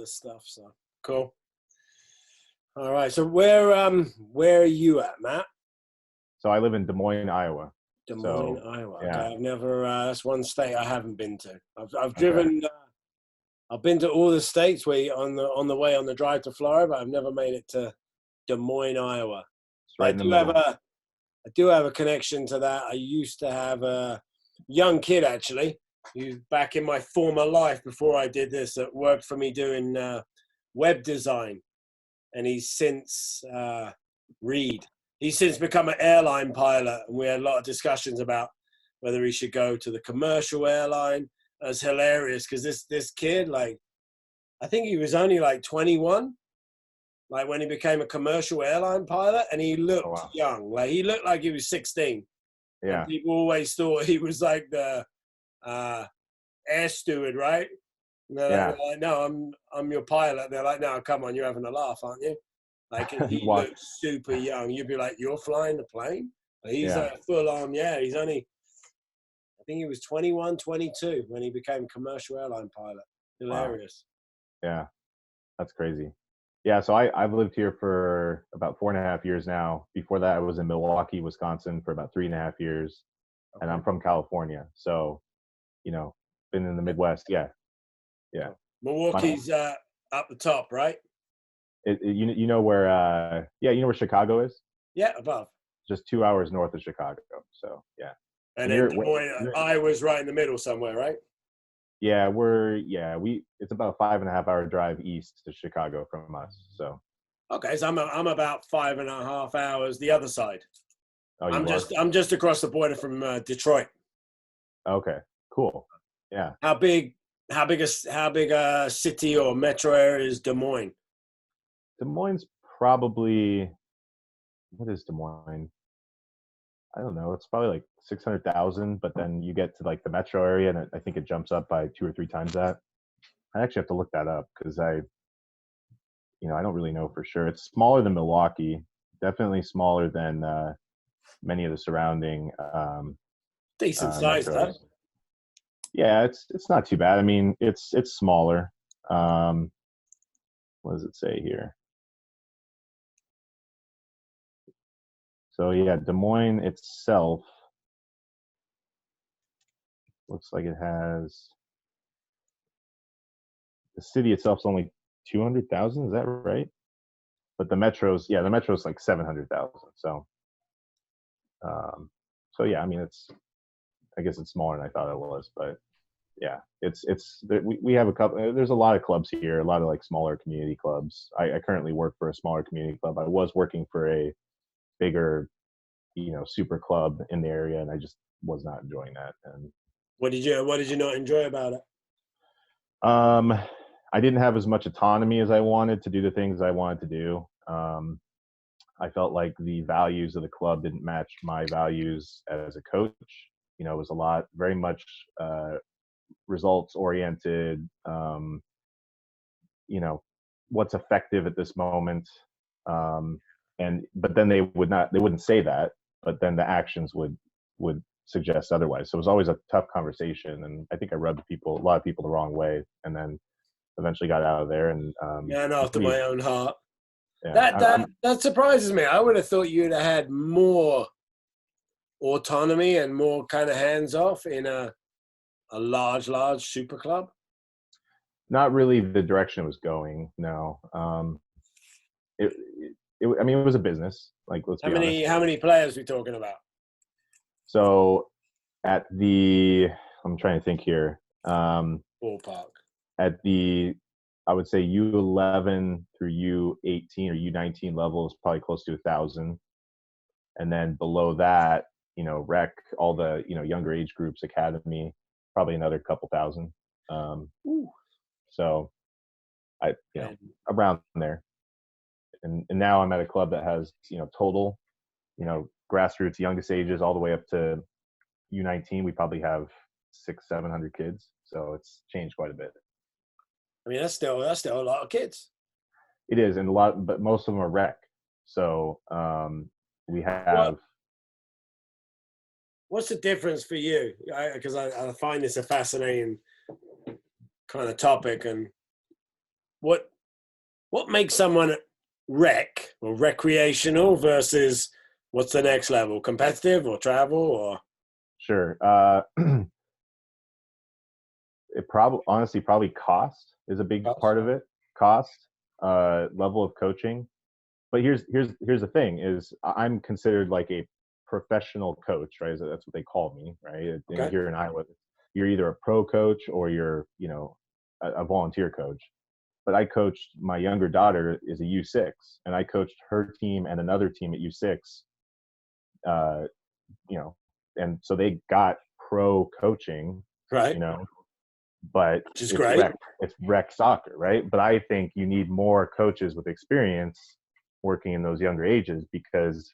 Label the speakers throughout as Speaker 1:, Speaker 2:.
Speaker 1: this stuff. So cool. All right. So where are you at, Matt?
Speaker 2: So I live in Des Moines, Iowa.
Speaker 1: Des Moines, Iowa.
Speaker 2: Yeah.
Speaker 1: Okay, I've never. That's one state I haven't been to. I've
Speaker 2: Okay.
Speaker 1: driven. I've been to all the states where on the way on the drive to Florida, but I've never made it to Des Moines, Iowa.
Speaker 2: It's right in the middle.
Speaker 1: I do have a connection to that. I used to have a young kid, actually, who back in my former life before I did this, that worked for me doing web design. And he's since he's since become an airline pilot. And we had a lot of discussions about whether he should go to the commercial airline. That's hilarious because this kid, like, I think he was only like 21. Like when he became a commercial airline pilot, and he looked young. Like he looked like he was 16.
Speaker 2: Yeah.
Speaker 1: And people always thought he was like the air steward, right? And they're like, no, I'm your pilot. They're like, no, come on, you're having a laugh, aren't you? Like he looks super young. You'd be like, you're flying the plane? But he's like full on. Yeah, he's only, I think he was 21, 22 when he became commercial airline pilot. Hilarious.
Speaker 2: Wow. Yeah, that's crazy. Yeah, so I've lived here for about 4.5 years now. Before that, I was in Milwaukee, Wisconsin for about 3.5 years. Okay. And I'm from California. So, been in the Midwest. Yeah. Yeah.
Speaker 1: Milwaukee's up the top, right?
Speaker 2: You know where, you know where Chicago is?
Speaker 1: Yeah, above.
Speaker 2: Just 2 hours north of Chicago. So, yeah.
Speaker 1: And then Des Moines, Iowa's right in the middle somewhere, right?
Speaker 2: Yeah, it's about a 5.5 hour drive east to Chicago from us. So
Speaker 1: okay, so I'm about 5.5 hours the other side.
Speaker 2: Oh,
Speaker 1: I'm just across the border from Detroit.
Speaker 2: Okay, cool. Yeah.
Speaker 1: How big a city or metro area is Des Moines?
Speaker 2: Des Moines probably, what is Des Moines? I don't know. It's probably like 600,000, but then you get to like the metro area, and I think it jumps up by 2 or 3 times that. I actually have to look that up because I don't really know for sure. It's smaller than Milwaukee, definitely smaller than many of the surrounding
Speaker 1: decent size, though.
Speaker 2: Yeah, it's not too bad. I mean, it's smaller. What does it say here? So yeah, Des Moines itself looks like it has, the city itself is only 200,000. Is that right? But the metro's like 700,000. So yeah, I mean, I guess it's smaller than I thought it was, but yeah, we have a couple. There's a lot of clubs here, a lot of like smaller community clubs. I currently work for a smaller community club. I was working for a bigger, super club in the area, and I just was not enjoying that. And
Speaker 1: what did you not enjoy about it?
Speaker 2: I didn't have as much autonomy as I wanted to do the things I wanted to do. I felt like the values of the club didn't match my values as a coach. It was a lot, very much results oriented. What's effective at this moment. But then they wouldn't say that, but then the actions would suggest otherwise. So it was always a tough conversation, and I think I rubbed a lot of people the wrong way, and then eventually got out of there. And
Speaker 1: after my own heart.
Speaker 2: Yeah,
Speaker 1: that surprises me. I would have thought you'd have had more autonomy and more kind of hands off in a large super club.
Speaker 2: Not really the direction it was going. No. It was a business. Like, let's be honest.
Speaker 1: How many players are we talking about?
Speaker 2: So I'm trying to think here.
Speaker 1: Ballpark.
Speaker 2: I would say U11 through U18 or U19 level is probably close to 1,000. And then below that, rec, all the, younger age groups, academy, probably another couple thousand. So around there. And now I'm at a club that has, total, grassroots, youngest ages, all the way up to U19. We probably have 600-700 kids. So it's changed quite a bit.
Speaker 1: I mean, that's still a lot of kids.
Speaker 2: It is, and but most of them are rec. So we have.
Speaker 1: What's the difference for you? Because I find this a fascinating kind of topic, and what what makes someone rec or recreational versus what's the next level? Competitive or travel or
Speaker 2: Sure. It probably, honestly, probably cost is a big
Speaker 1: cost?
Speaker 2: part of it. Cost, level of coaching. But here's the thing: is I'm considered like a professional coach, right? So that's what they call me, right? And
Speaker 1: Okay.
Speaker 2: here in Iowa, you're either a pro coach or you're, a volunteer coach. But I coached my younger daughter is a U6, and I coached her team and another team at U6. Uh, you know, and so they got pro coaching,
Speaker 1: Right.
Speaker 2: you know, but
Speaker 1: Which is great.
Speaker 2: it's rec soccer, right? But I think you need more coaches with experience working in those younger ages because,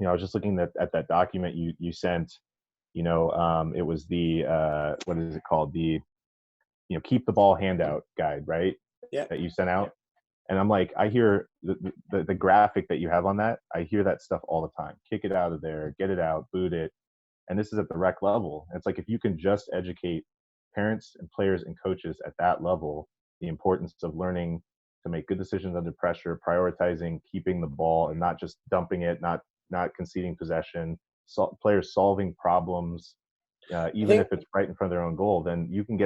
Speaker 2: I was just looking at that document you sent. It was the what is it called, the keep the ball handout guide, right?
Speaker 1: Yeah.
Speaker 2: That you sent out. And I'm like, I hear the graphic that you have on that. I hear that stuff all the time. Kick it out of there, get it out, boot it. And this is at the rec level. It's like if you can just educate parents and players and coaches at that level, the importance of learning to make good decisions under pressure, prioritizing, keeping the ball, and not just dumping it, not conceding possession, players solving problems,
Speaker 1: I
Speaker 2: even if
Speaker 1: think
Speaker 2: it's right in front of their own goal. Then you can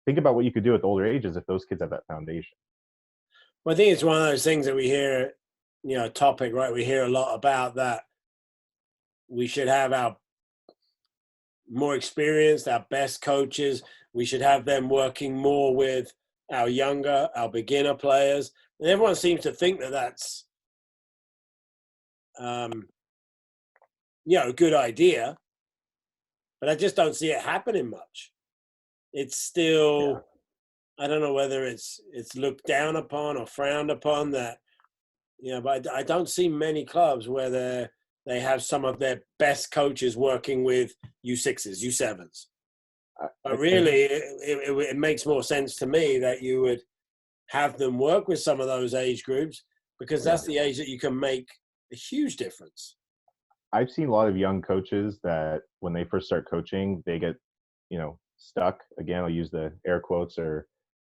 Speaker 2: think about what you could do at the older ages if those kids have that foundation.
Speaker 1: well, I think it's one of those things that we hear, topic, right? We hear a lot about that we should have our more experienced, our best coaches. We should have them working more with our beginner players. And everyone seems to think that that's, um, a good idea, but I just don't see it happening much. It's
Speaker 2: Yeah.
Speaker 1: still, I don't know whether it's looked down upon or frowned upon that, but I don't see many clubs where they have some of their best coaches working with U6s, U7s. But
Speaker 2: I
Speaker 1: really, it makes more sense to me that you would have them work with some of those age groups because
Speaker 2: yeah.
Speaker 1: that's the age that you can make a huge difference.
Speaker 2: I've seen a lot of young coaches that when they first start coaching, they get, stuck. Again, I'll use the air quotes or,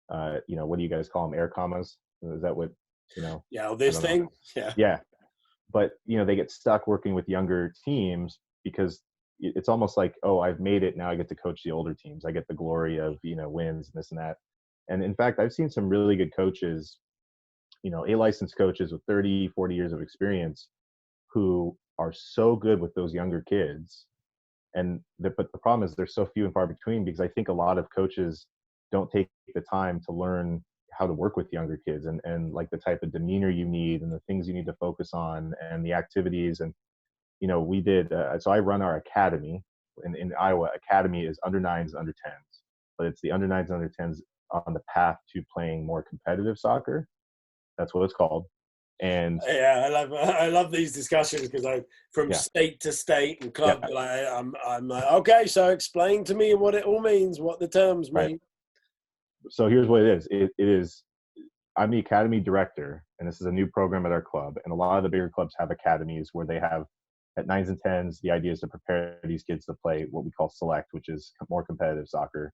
Speaker 2: what do you guys call them? Air commas? Is that what,
Speaker 1: Yeah,
Speaker 2: I
Speaker 1: this
Speaker 2: don't know.
Speaker 1: thing. Yeah.
Speaker 2: Yeah. But, they get stuck working with younger teams because it's almost like, oh, I've made it. Now I get to coach the older teams. I get the glory of, wins and this and that. And in fact, I've seen some really good coaches, A licensed coaches with 30, 40 years of experience who are so good with those younger kids. But the problem is they're so few and far between because I think a lot of coaches don't take the time to learn how to work with younger kids and like the type of demeanor you need and the things you need to focus on and the activities. And we did so I run our academy in Iowa. Academy is under nines, under 10s, but it's the under nines and under 10s on the path to playing more competitive soccer. That's what it's called. And
Speaker 1: Yeah, I love these discussions because I from
Speaker 2: yeah,
Speaker 1: state to state and
Speaker 2: yeah,
Speaker 1: club. I'm like, okay, so explain to me what it all means, what the terms
Speaker 2: right.
Speaker 1: mean.
Speaker 2: So here's what it is. It is I'm the academy director, and this is a new program at our club. And a lot of the bigger clubs have academies where they have at nines and tens. The idea is to prepare these kids to play what we call select, which is more competitive soccer,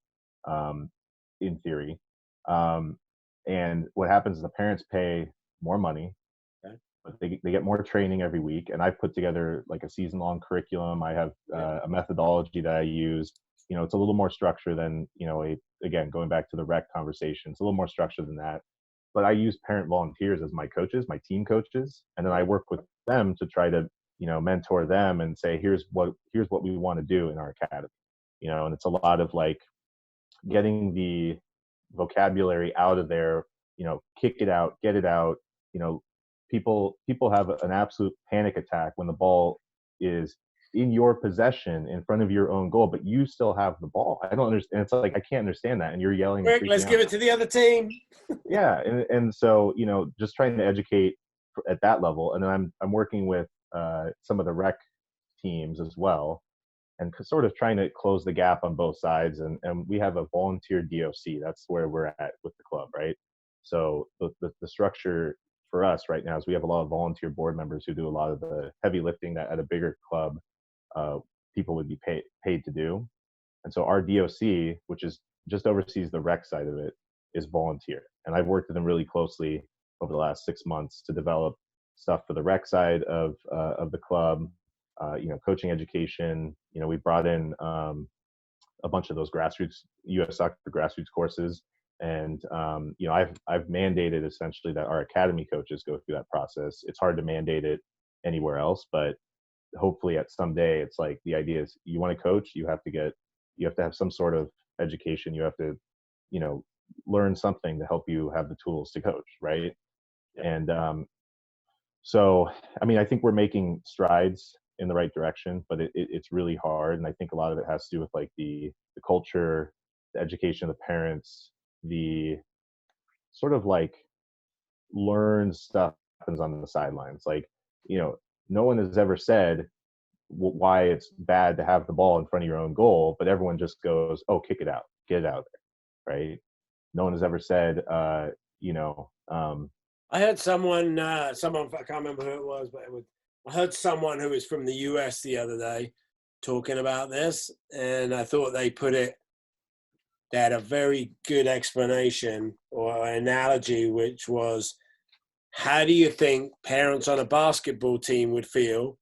Speaker 2: um, in theory. Um, and what happens is the parents pay more money,
Speaker 1: Okay.
Speaker 2: but they get more training every week. And I put together like a season long curriculum. I have
Speaker 1: Yeah.
Speaker 2: a methodology that I use. It's a little more structure than again, going back to the rec conversation. It's a little more structure than that, but I use parent volunteers as my coaches, my team coaches, and then I work with them to try to mentor them and say here's what we want to do in our academy. And it's a lot of like getting the vocabulary out of there, kick it out, get it out. you know People have an absolute panic attack when the ball is in your possession in front of your own goal, but you still have the ball. I don't understand. It's like I can't understand that, and you're yelling and
Speaker 1: Quick, let's
Speaker 2: freaking out.
Speaker 1: give it to the other team.
Speaker 2: Yeah, and so just trying to educate at that level. And then I'm working with some of the rec teams as well, and sort of trying to close the gap on both sides. And we have a volunteer DOC. That's where we're at with the club, right? So the structure for us right now is we have a lot of volunteer board members who do a lot of the heavy lifting that at a bigger club uh, people would be paid to do. And so our DOC, which is just oversees the rec side of it, is volunteer. And I've worked with them really closely over the last 6 months to develop stuff for the rec side of the club, coaching education. We brought in a bunch of those grassroots U.S. soccer grassroots courses, and I've mandated essentially that our academy coaches go through that process. It's hard to mandate it anywhere else, but hopefully at some day, it's like the idea is you want to coach, you have to have some sort of education. You have to, learn something to help you have the tools to coach, right?
Speaker 1: Yeah.
Speaker 2: And so, I think we're making strides in the right direction, but it's really hard. And I think a lot of it has to do with like the culture, the education of the parents, the sort of like learned stuff happens on the sidelines. Like, no one has ever said why it's bad to have the ball in front of your own goal, but everyone just goes, "Oh, kick it out, get it out there," right? No one has ever said,
Speaker 1: I heard someone, I can't remember who it was, but I heard someone who was from the US the other day talking about this, and I thought they had a very good explanation or analogy, which was, how do you think parents on a basketball team would feel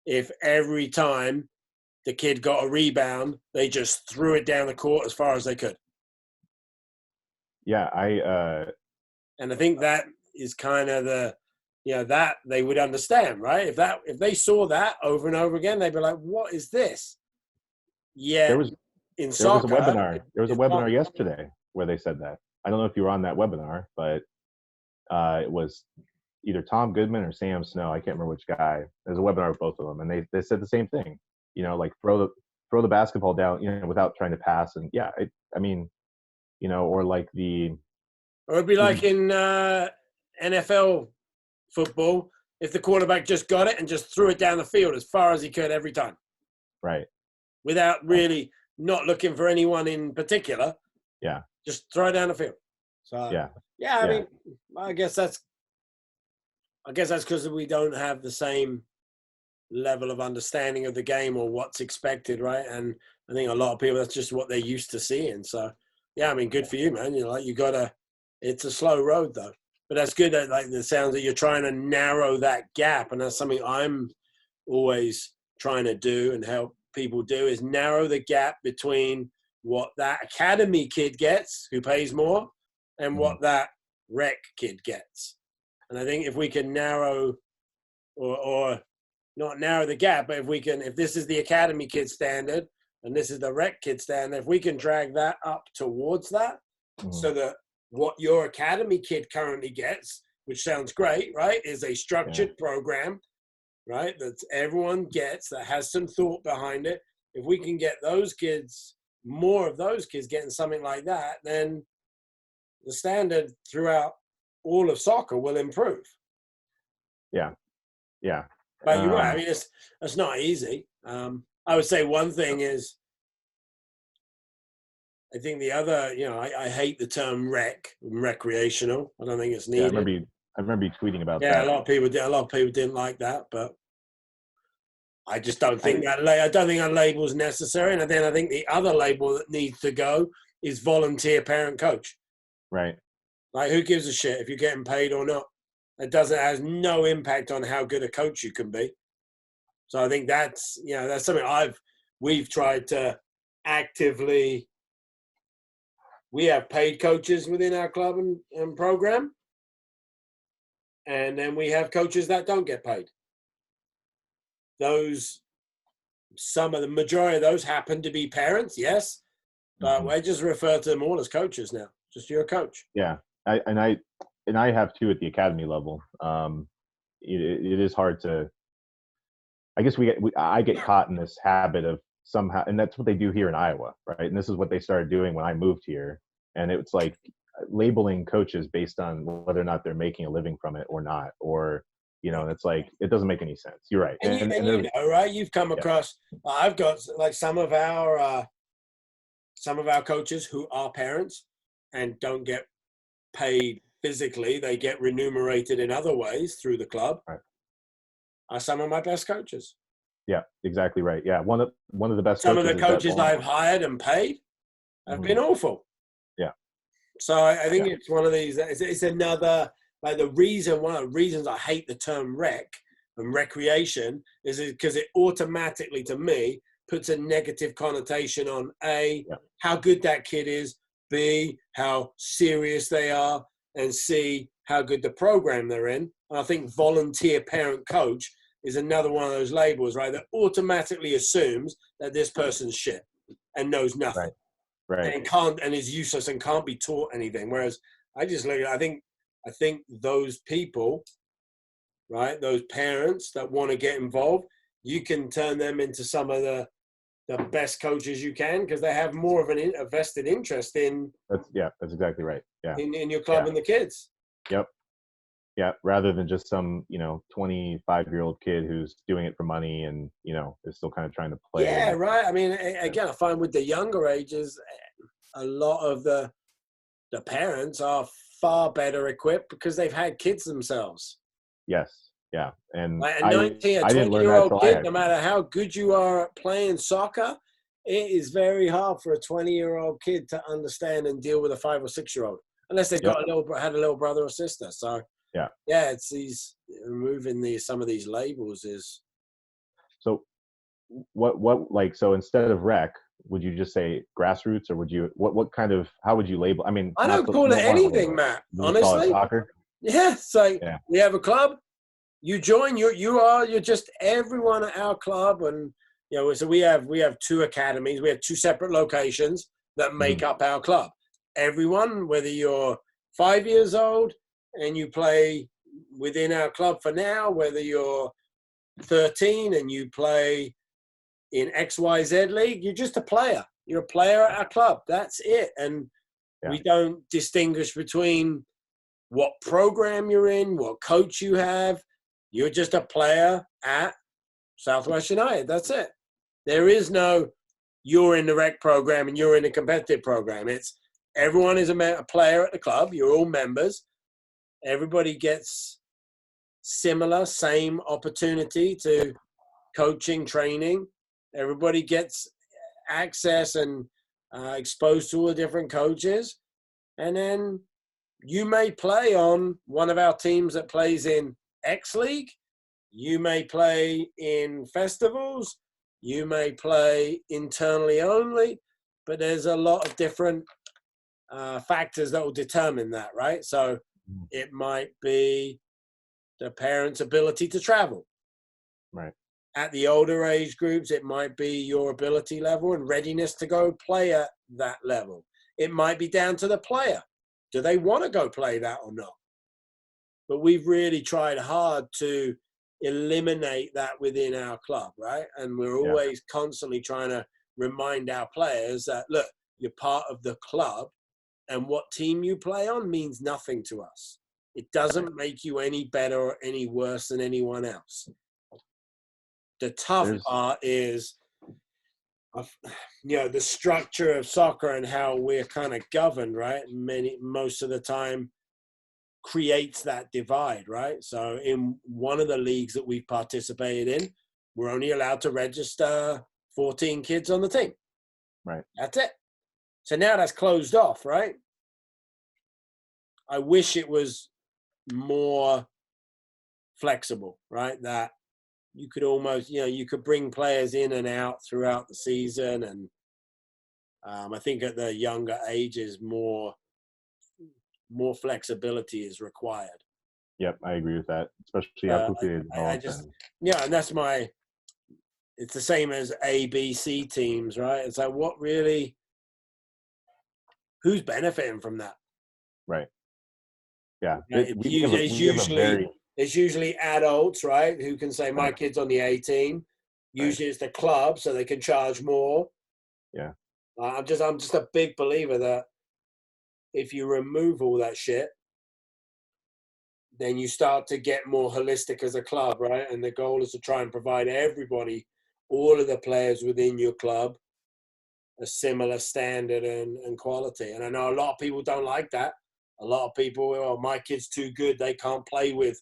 Speaker 1: if every time the kid got a rebound, they just threw it down the court as far as they could?
Speaker 2: Yeah,
Speaker 1: and I think that is kind of that they would understand, right? If they saw that over and over again, they'd be like, "What is this?" Yeah,
Speaker 2: there was
Speaker 1: in
Speaker 2: there was
Speaker 1: soccer,
Speaker 2: a webinar. There was a
Speaker 1: it's
Speaker 2: webinar
Speaker 1: not.
Speaker 2: yesterday where they said that. I don't know if you were on that webinar, but it was either Tom Goodman or Sam Snow. I can't remember which guy. There's a webinar with both of them, and they said the same thing. Like throw the basketball down, without trying to pass. And yeah, or like
Speaker 1: Or it'd be like in NFL football, if the quarterback just got it and just threw it down the field as far as he could every time,
Speaker 2: right,
Speaker 1: without really not looking for anyone in particular.
Speaker 2: Yeah,
Speaker 1: just throw it down the field. So yeah, I mean, I guess that's because we don't have the same level of understanding of the game or what's expected, right? And I think a lot of people, that's just what they're used to seeing. So yeah, I mean, good for you, man. It's a slow road though, but that's good that like the sounds that you're trying to narrow that gap. And that's something I'm always trying to do and help people do, is narrow the gap between what that academy kid gets who pays more and what that rec kid gets. And I think if we can narrow or not narrow the gap, but if this is the academy kid standard and this is the rec kid standard, if we can drag that up towards that, so that what your academy kid currently gets, which sounds great, right, is a structured program, right, that everyone gets, that has some thought behind it. If we can get those kids, more of those kids getting something like that, then the standard throughout all of soccer will improve.
Speaker 2: Yeah.
Speaker 1: But you're right. I mean, it's not easy. I would say one thing is, I think the other, I hate the term recreational. I don't think it's needed.
Speaker 2: Yeah, I remember you tweeting about that.
Speaker 1: Yeah, a lot of people didn't like that, but I just don't think that label is necessary. And then I think the other label that needs to go is volunteer parent coach.
Speaker 2: Right.
Speaker 1: Like, who gives a shit if you're getting paid or not? It has no impact on how good a coach you can be. So I think that's something we've tried to actively. We have paid coaches within our club and program. And then we have coaches that don't get paid. The majority of those happen to be parents, yes. But I just refer to them all as coaches now. Just you're a coach.
Speaker 2: Yeah. I have too at the academy level. It is hard to, I guess I get caught in this habit of somehow, and that's what they do here in Iowa, right? And this is what they started doing when I moved here. And it's like labeling coaches based on whether or not they're making a living from it or not, or, it's like, it doesn't make any sense. You're right.
Speaker 1: And right? You've come across, I've got like some of our coaches who are parents and don't get paid physically. They get remunerated in other ways through the club.
Speaker 2: Right.
Speaker 1: Are some of my best coaches.
Speaker 2: Yeah, exactly right. Yeah, one of the best.
Speaker 1: Some of the coaches I've hired and paid have been awful.
Speaker 2: Yeah,
Speaker 1: So I think
Speaker 2: Yeah.
Speaker 1: it's one of these. It's another like one of the reasons I hate the term rec and recreation is because it automatically, to me, puts a negative connotation on A,
Speaker 2: Yeah.
Speaker 1: how good that kid is, B, how serious they are, and C, how good the program they're in. And I think volunteer parent coach is another one of those labels, right, that automatically assumes that this person's shit and knows nothing
Speaker 2: Right. Right.
Speaker 1: and can't and is useless and can't be taught anything. Whereas I just look at I think those people, right, those parents that want to get involved, you can turn them into some of the best coaches you can because they have more of a vested interest
Speaker 2: That's exactly right. Yeah.
Speaker 1: in your club
Speaker 2: Yeah.
Speaker 1: and the kids.
Speaker 2: Yep. Yeah. Rather than just some, 25-year-old kid who's doing it for money and, is still kind of trying to play
Speaker 1: Yeah,
Speaker 2: and
Speaker 1: right. I mean,
Speaker 2: yeah.
Speaker 1: again, I find with the younger ages, a lot of the parents are far better equipped because they've had kids themselves.
Speaker 2: Yes. Yeah. And
Speaker 1: Like a
Speaker 2: I
Speaker 1: 19 or
Speaker 2: I didn't
Speaker 1: 20
Speaker 2: learn
Speaker 1: year
Speaker 2: that
Speaker 1: old
Speaker 2: till I
Speaker 1: kid,
Speaker 2: had
Speaker 1: no
Speaker 2: kids.
Speaker 1: matter how good you are at playing soccer, it is very hard for a 20-year-old kid to understand and deal with a 5 or 6-year-old, unless they've
Speaker 2: Yep.
Speaker 1: got had a little brother or sister. So
Speaker 2: Yeah.
Speaker 1: yeah, it's these removing some of these labels is.
Speaker 2: So so instead of rec, would you just say grassroots, or would you what kind of how would you label? I mean,
Speaker 1: I don't
Speaker 2: you
Speaker 1: call it
Speaker 2: don't want to label
Speaker 1: anything,
Speaker 2: it.
Speaker 1: Matt.
Speaker 2: You just call it
Speaker 1: Honestly,
Speaker 2: soccer.
Speaker 1: yeah. It's like
Speaker 2: Yeah.
Speaker 1: we have a club. You join. You're just everyone at our club, and So we have 2 academies. We have 2 separate locations that make
Speaker 2: Hmm.
Speaker 1: up our club. Everyone, whether you're 5 years old and you play within our club for now, whether you're 13 and you play in XYZ league, you're just a player. You're a player at our club. That's it. And
Speaker 2: Yeah.
Speaker 1: we don't distinguish between what program you're in, what coach you have. You're just a player at Southwest United. That's it. There is no you're in the rec program and you're in the competitive program. It's everyone is a player at the club. You're all members. Everybody gets same opportunity to coaching, training. Everybody gets access and exposed to all the different coaches. And then you may play on one of our teams that plays in X League. You may play in festivals. You may play internally only. But there's a lot of different factors that will determine that, right? So
Speaker 2: Mhm.
Speaker 1: it might be the parent's ability to travel.
Speaker 2: Right.
Speaker 1: At the older age groups, it might be your ability level and readiness to go play at that level. It might be down to the player. Do they want to go play that or not? But we've really tried hard to eliminate that within our club, right? And we're
Speaker 2: Yeah.
Speaker 1: always constantly trying to remind our players that, look, you're part of the club and what team you play on means nothing to us. It doesn't make you any better or any worse than anyone else. The tough
Speaker 2: There's
Speaker 1: part is, the structure of soccer and how we're kind of governed, right? Most of the time creates that divide, right? So in one of the leagues that we've participated in, we're only allowed to register 14 kids on the team.
Speaker 2: right.
Speaker 1: That's it. So now that's closed off, right? I wish it was more flexible, right? That you could almost, you could bring players in and out throughout the season. And I think at the younger ages, more flexibility is required.
Speaker 2: Yep, I agree with that. Especially how quickly they
Speaker 1: I
Speaker 2: develop
Speaker 1: just,
Speaker 2: and
Speaker 1: and that's it's the same as A, B, C teams, right? It's like, who's benefiting from that?
Speaker 2: right. Yeah.
Speaker 1: It's usually adults, right, who can say my
Speaker 2: Right.
Speaker 1: kid's on the A team. Usually it's the club, so they can charge more.
Speaker 2: Yeah.
Speaker 1: I'm just a big believer that if you remove all that shit, then you start to get more holistic as a club, right? And the goal is to try and provide everybody, all of the players within your club, a similar standard and quality. And I know a lot of people don't like that. A lot of people, oh, my kid's too good. They can't play with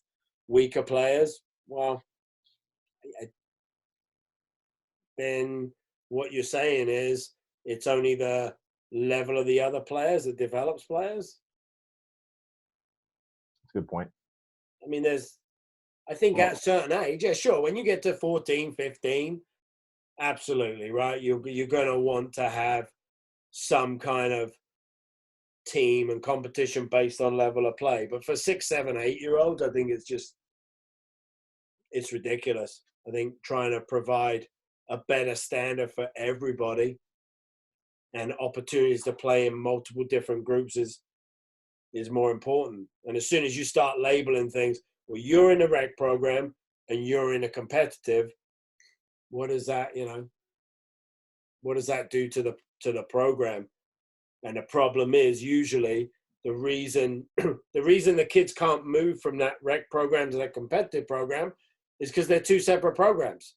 Speaker 1: weaker players. Well, then what you're saying is it's only the level of the other players that develops players.
Speaker 2: That's a good point.
Speaker 1: I mean, I think
Speaker 2: Well,
Speaker 1: at a certain age, yeah, sure, when you get to 14, 15, absolutely, right? You're going to want to have some kind of team and competition based on level of play. But for 6, 7, 8-year-olds, I think it's ridiculous. I think trying to provide a better standard for everybody and opportunities to play in multiple different groups is more important. And as soon as you start labeling things, well, you're in a rec program and you're in a competitive, what does that, what does that do to the program? And the problem is usually the reason the kids can't move from that rec program to that competitive program is because they're two separate programs.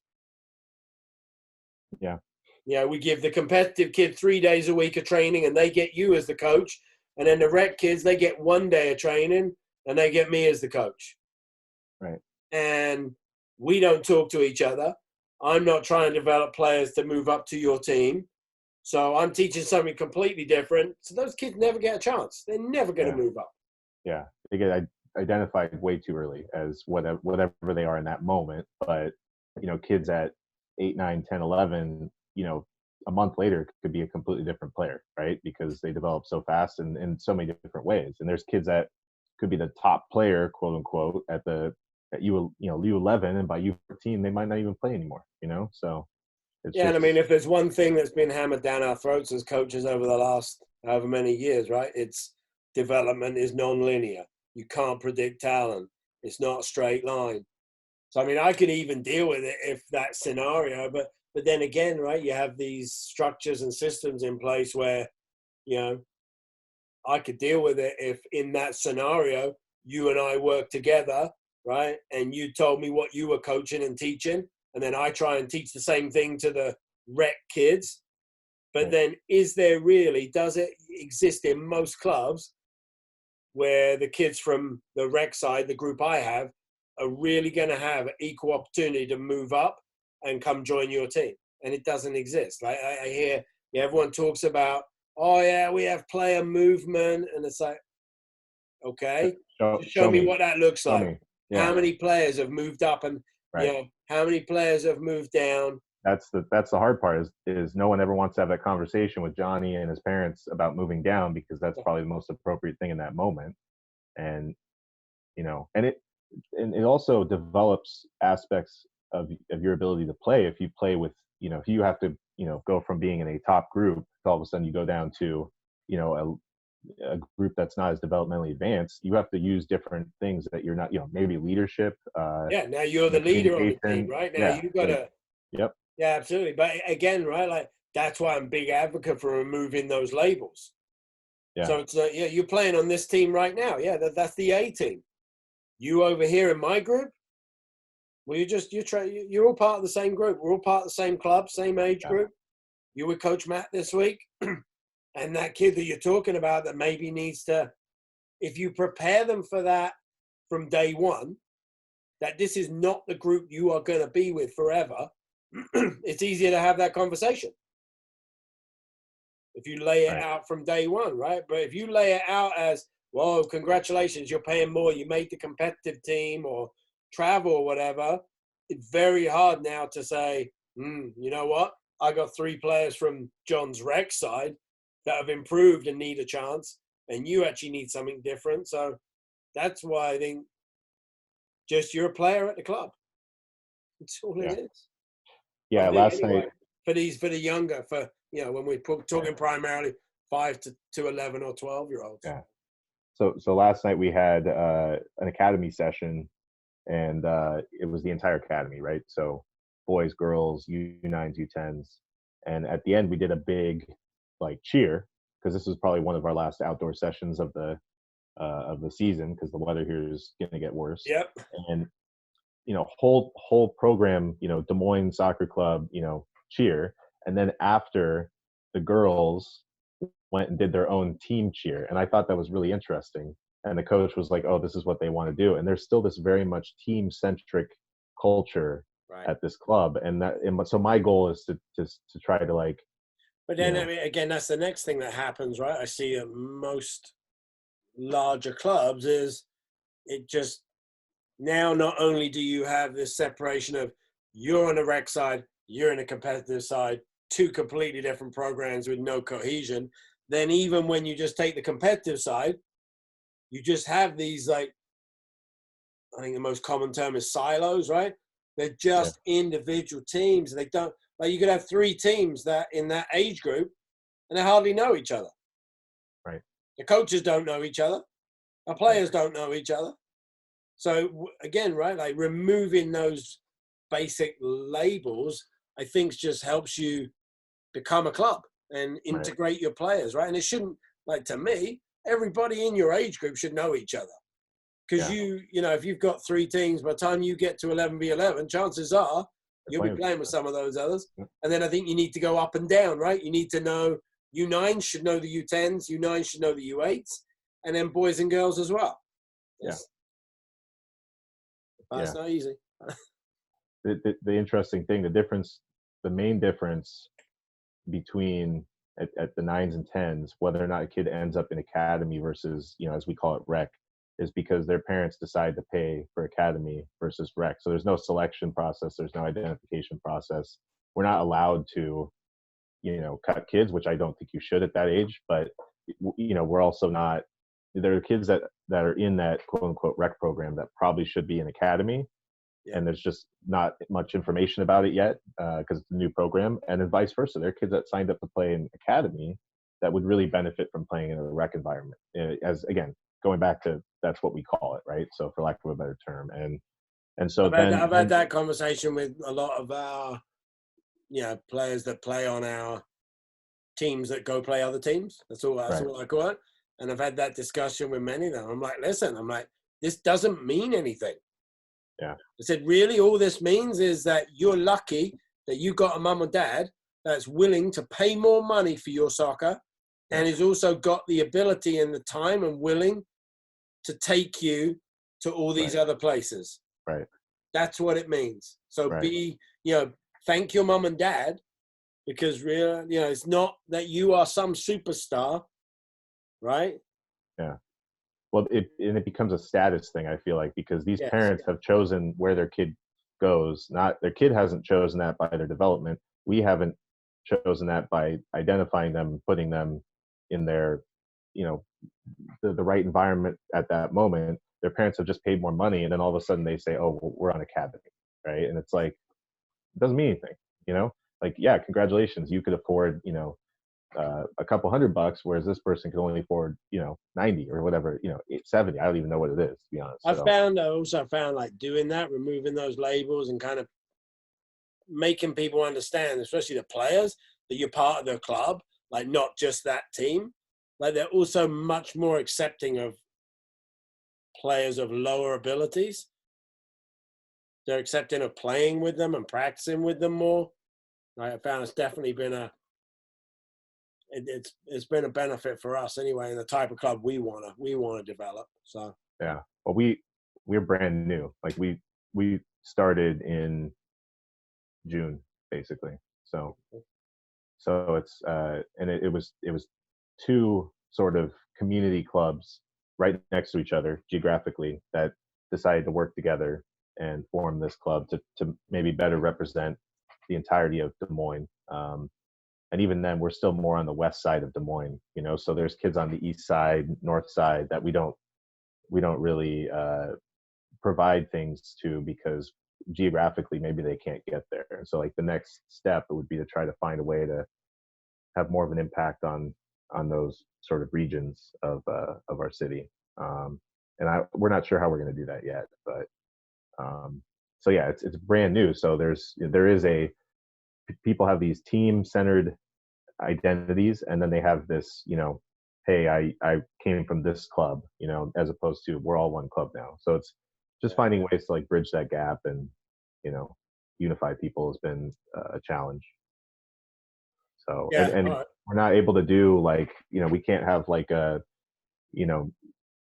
Speaker 2: Yeah.
Speaker 1: Yeah, we give the competitive kid 3 days a week of training and they get you as the coach. And then the rec kids, they get 1 day of training and they get me as the coach.
Speaker 2: Right.
Speaker 1: And we don't talk to each other. I'm not trying to develop players to move up to your team. So I'm teaching something completely different. So those kids never get a chance. They're never going to move up.
Speaker 2: Yeah. They get identified way too early as whatever they are in that moment. But, kids at 8, 9, 10, 11, a month later could be a completely different player, right? Because they develop so fast and in so many different ways. And there's kids that could be the top player, quote unquote, at U11, and by U14 they might not even play anymore. So it's
Speaker 1: Yeah,
Speaker 2: just,
Speaker 1: and I mean, if there's one thing that's been hammered down our throats as coaches over the last however many years, right? It's development is non-linear. You can't predict talent. It's not a straight line. So I mean, I could even deal with it if that scenario, but then again, right? You have these structures and systems in place where, I could deal with it if in that scenario you and I work together, right? And you told me what you were coaching and teaching, and then I try and teach the same thing to the rec kids. But then does it exist in most clubs where the kids from the rec side, the group I have, are really going to have equal opportunity to move up and come join your team? And it doesn't exist. Like I hear everyone talks about, oh yeah, we have player movement, and it's like, okay, show me what that looks like.
Speaker 2: Yeah.
Speaker 1: How many players have moved up, and how many players have moved down?
Speaker 2: That's the hard part is no one ever wants to have that conversation with Johnny and his parents about moving down, because that's probably the most appropriate thing in that moment. And and it also develops aspects of your ability to play. If you play with, if you have to, go from being in a top group, all of a sudden you go down to, a group that's not as developmentally advanced, you have to use different things that you're not, maybe leadership.
Speaker 1: Now you're the leader on the team, right? Now you've got to.
Speaker 2: Yep.
Speaker 1: Yeah, absolutely. But again, right, like that's why I'm a big advocate for removing those labels.
Speaker 2: Yeah.
Speaker 1: So it's you're playing on this team right now. Yeah, that's the A team. You over here in my group, well, you're all part of the same group. We're all part of the same club, same age group. You with Coach Matt this week, and that kid that you're talking about that maybe needs to, if you prepare them for that from day one, that this is not the group you are going to be with forever, it's easier to have that conversation. If you lay it out from day one, right? But if you lay it out as, well, congratulations, you're paying more, you made the competitive team or travel or whatever, it's very hard now to say, you know what? I got 3 players from John's rec side that have improved and need a chance, and you actually need something different. So that's why I think just you're a player at the club. That's all it is.
Speaker 2: Yeah, last night.
Speaker 1: For the younger, when we're talking primarily 5 to 11 or 12-year-olds.
Speaker 2: Yeah. So last night we had an academy session, and it was the entire academy, right? So boys, girls, U9s, U10s, and at the end we did a big cheer, because this was probably one of our last outdoor sessions of the season, because the weather here is going to get worse.
Speaker 1: Yep.
Speaker 2: And whole program, Des Moines Soccer Club, cheer, and then after the girls went and did their own team cheer, and I thought that was really interesting. And the coach was like, "Oh, this is what they want to do." And there's still this very much team-centric culture at this club, and so my goal is to try to
Speaker 1: But
Speaker 2: you
Speaker 1: then, I
Speaker 2: know.
Speaker 1: mean, again, that's the next thing that happens, right? I see at most larger clubs is it just now not only do you have this separation of you're on the rec side, you're in a competitive side, two completely different programs with no cohesion. Then even when you just take the competitive side, you just have these like, I think the most common term is silos, right? They're
Speaker 2: Yeah,
Speaker 1: just individual teams. They don't, like, you could have three teams that in that age group and they hardly know each other.
Speaker 2: right,
Speaker 1: The coaches don't know each other. Our
Speaker 2: right,
Speaker 1: players don't know each other. So again, right, like removing those basic labels, I think just helps you become a club and
Speaker 2: right.
Speaker 1: integrate your players, right? And it shouldn't, like, to me, everybody in your age group should know each other. Because
Speaker 2: Yeah,
Speaker 1: you know, if you've got three teams, by the time you get to 11v11, chances are
Speaker 2: they're
Speaker 1: you'll be
Speaker 2: playing with each
Speaker 1: playing with
Speaker 2: other.
Speaker 1: some of those others.
Speaker 2: Yeah,
Speaker 1: And then I think you need to go up and down, right? You need to know U9s should know the U10s, U9s should know the U8s, and then boys and girls as well.
Speaker 2: yeah,
Speaker 1: That's,
Speaker 2: yeah.
Speaker 1: that's not easy.
Speaker 2: The interesting thing, the difference, the main difference between at the nines and tens, whether or not a kid ends up in academy versus, as we call it, rec, is because their parents decide to pay for academy versus rec. So there's no selection process, there's no identification process. We're not allowed to, cut kids, which I don't think you should at that age. But we're also not. There are kids that are in that quote unquote rec program that probably should be in academy,
Speaker 1: Yeah.
Speaker 2: and there's just not much information about it yet because it's a new program, and then vice versa. There are kids that signed up to play in academy that would really benefit from playing in a rec environment. As again, going back to that's what we call it, right? So for lack of a better term, and so
Speaker 1: I've had
Speaker 2: then
Speaker 1: that conversation with a lot of our players that play on our teams that go play other teams. That's
Speaker 2: right,
Speaker 1: all I call it. And I've had that discussion with many of them. I'm like, listen, this doesn't mean anything.
Speaker 2: yeah,
Speaker 1: I said, really, all this means is that you're lucky that you got a mum or dad that's willing to pay more money for your soccer
Speaker 2: yeah,
Speaker 1: and has also got the ability and the time and willing to take you to all these
Speaker 2: right,
Speaker 1: other places.
Speaker 2: right,
Speaker 1: That's what it means. So
Speaker 2: right,
Speaker 1: thank your mum and dad, because really, it's not that you are some superstar, right?
Speaker 2: yeah. Well, it becomes a status thing, I feel like, because these
Speaker 1: Yes.
Speaker 2: parents have chosen where their kid goes. Not their kid hasn't chosen that by their development. We haven't chosen that by identifying them, putting them in their, you know, the right environment at that moment. Their parents have just paid more money, and then all of a sudden they say, "Oh, well, we're on academy," right? And it's like it doesn't mean anything, you know. Like, yeah, congratulations, you could afford, a couple $100, whereas this person can only afford, 90 or whatever, 70. I don't even know what it is, to be honest. So
Speaker 1: I also found like doing that, removing those labels and kind of making people understand, especially the players, that you're part of the club, like not just that team. Like they're also much more accepting of players of lower abilities. They're accepting of playing with them and practicing with them more. Like I found it's definitely been it's been a benefit for us anyway in the type of club we wanna develop. So
Speaker 2: yeah, well, we're brand new. Like we started in June, basically. So it's and it was two sort of community clubs right next to each other geographically that decided to work together and form this club to maybe better represent the entirety of Des Moines. And even then, we're still more on the west side of Des Moines, So there's kids on the east side, north side that we don't really provide things to because geographically maybe they can't get there. So like the next step would be to try to find a way to have more of an impact on those sort of regions of our city. And we're not sure how we're going to do that yet, but so yeah, it's brand new. So there is people have these team centered identities, and then they have this, hey, I came from this club, as opposed to we're all one club now. So it's just
Speaker 1: yeah,
Speaker 2: finding ways to like bridge that gap and you know unify people has been a challenge. So
Speaker 1: yeah, all
Speaker 2: and
Speaker 1: right.
Speaker 2: we're not able to do like we can't have like you know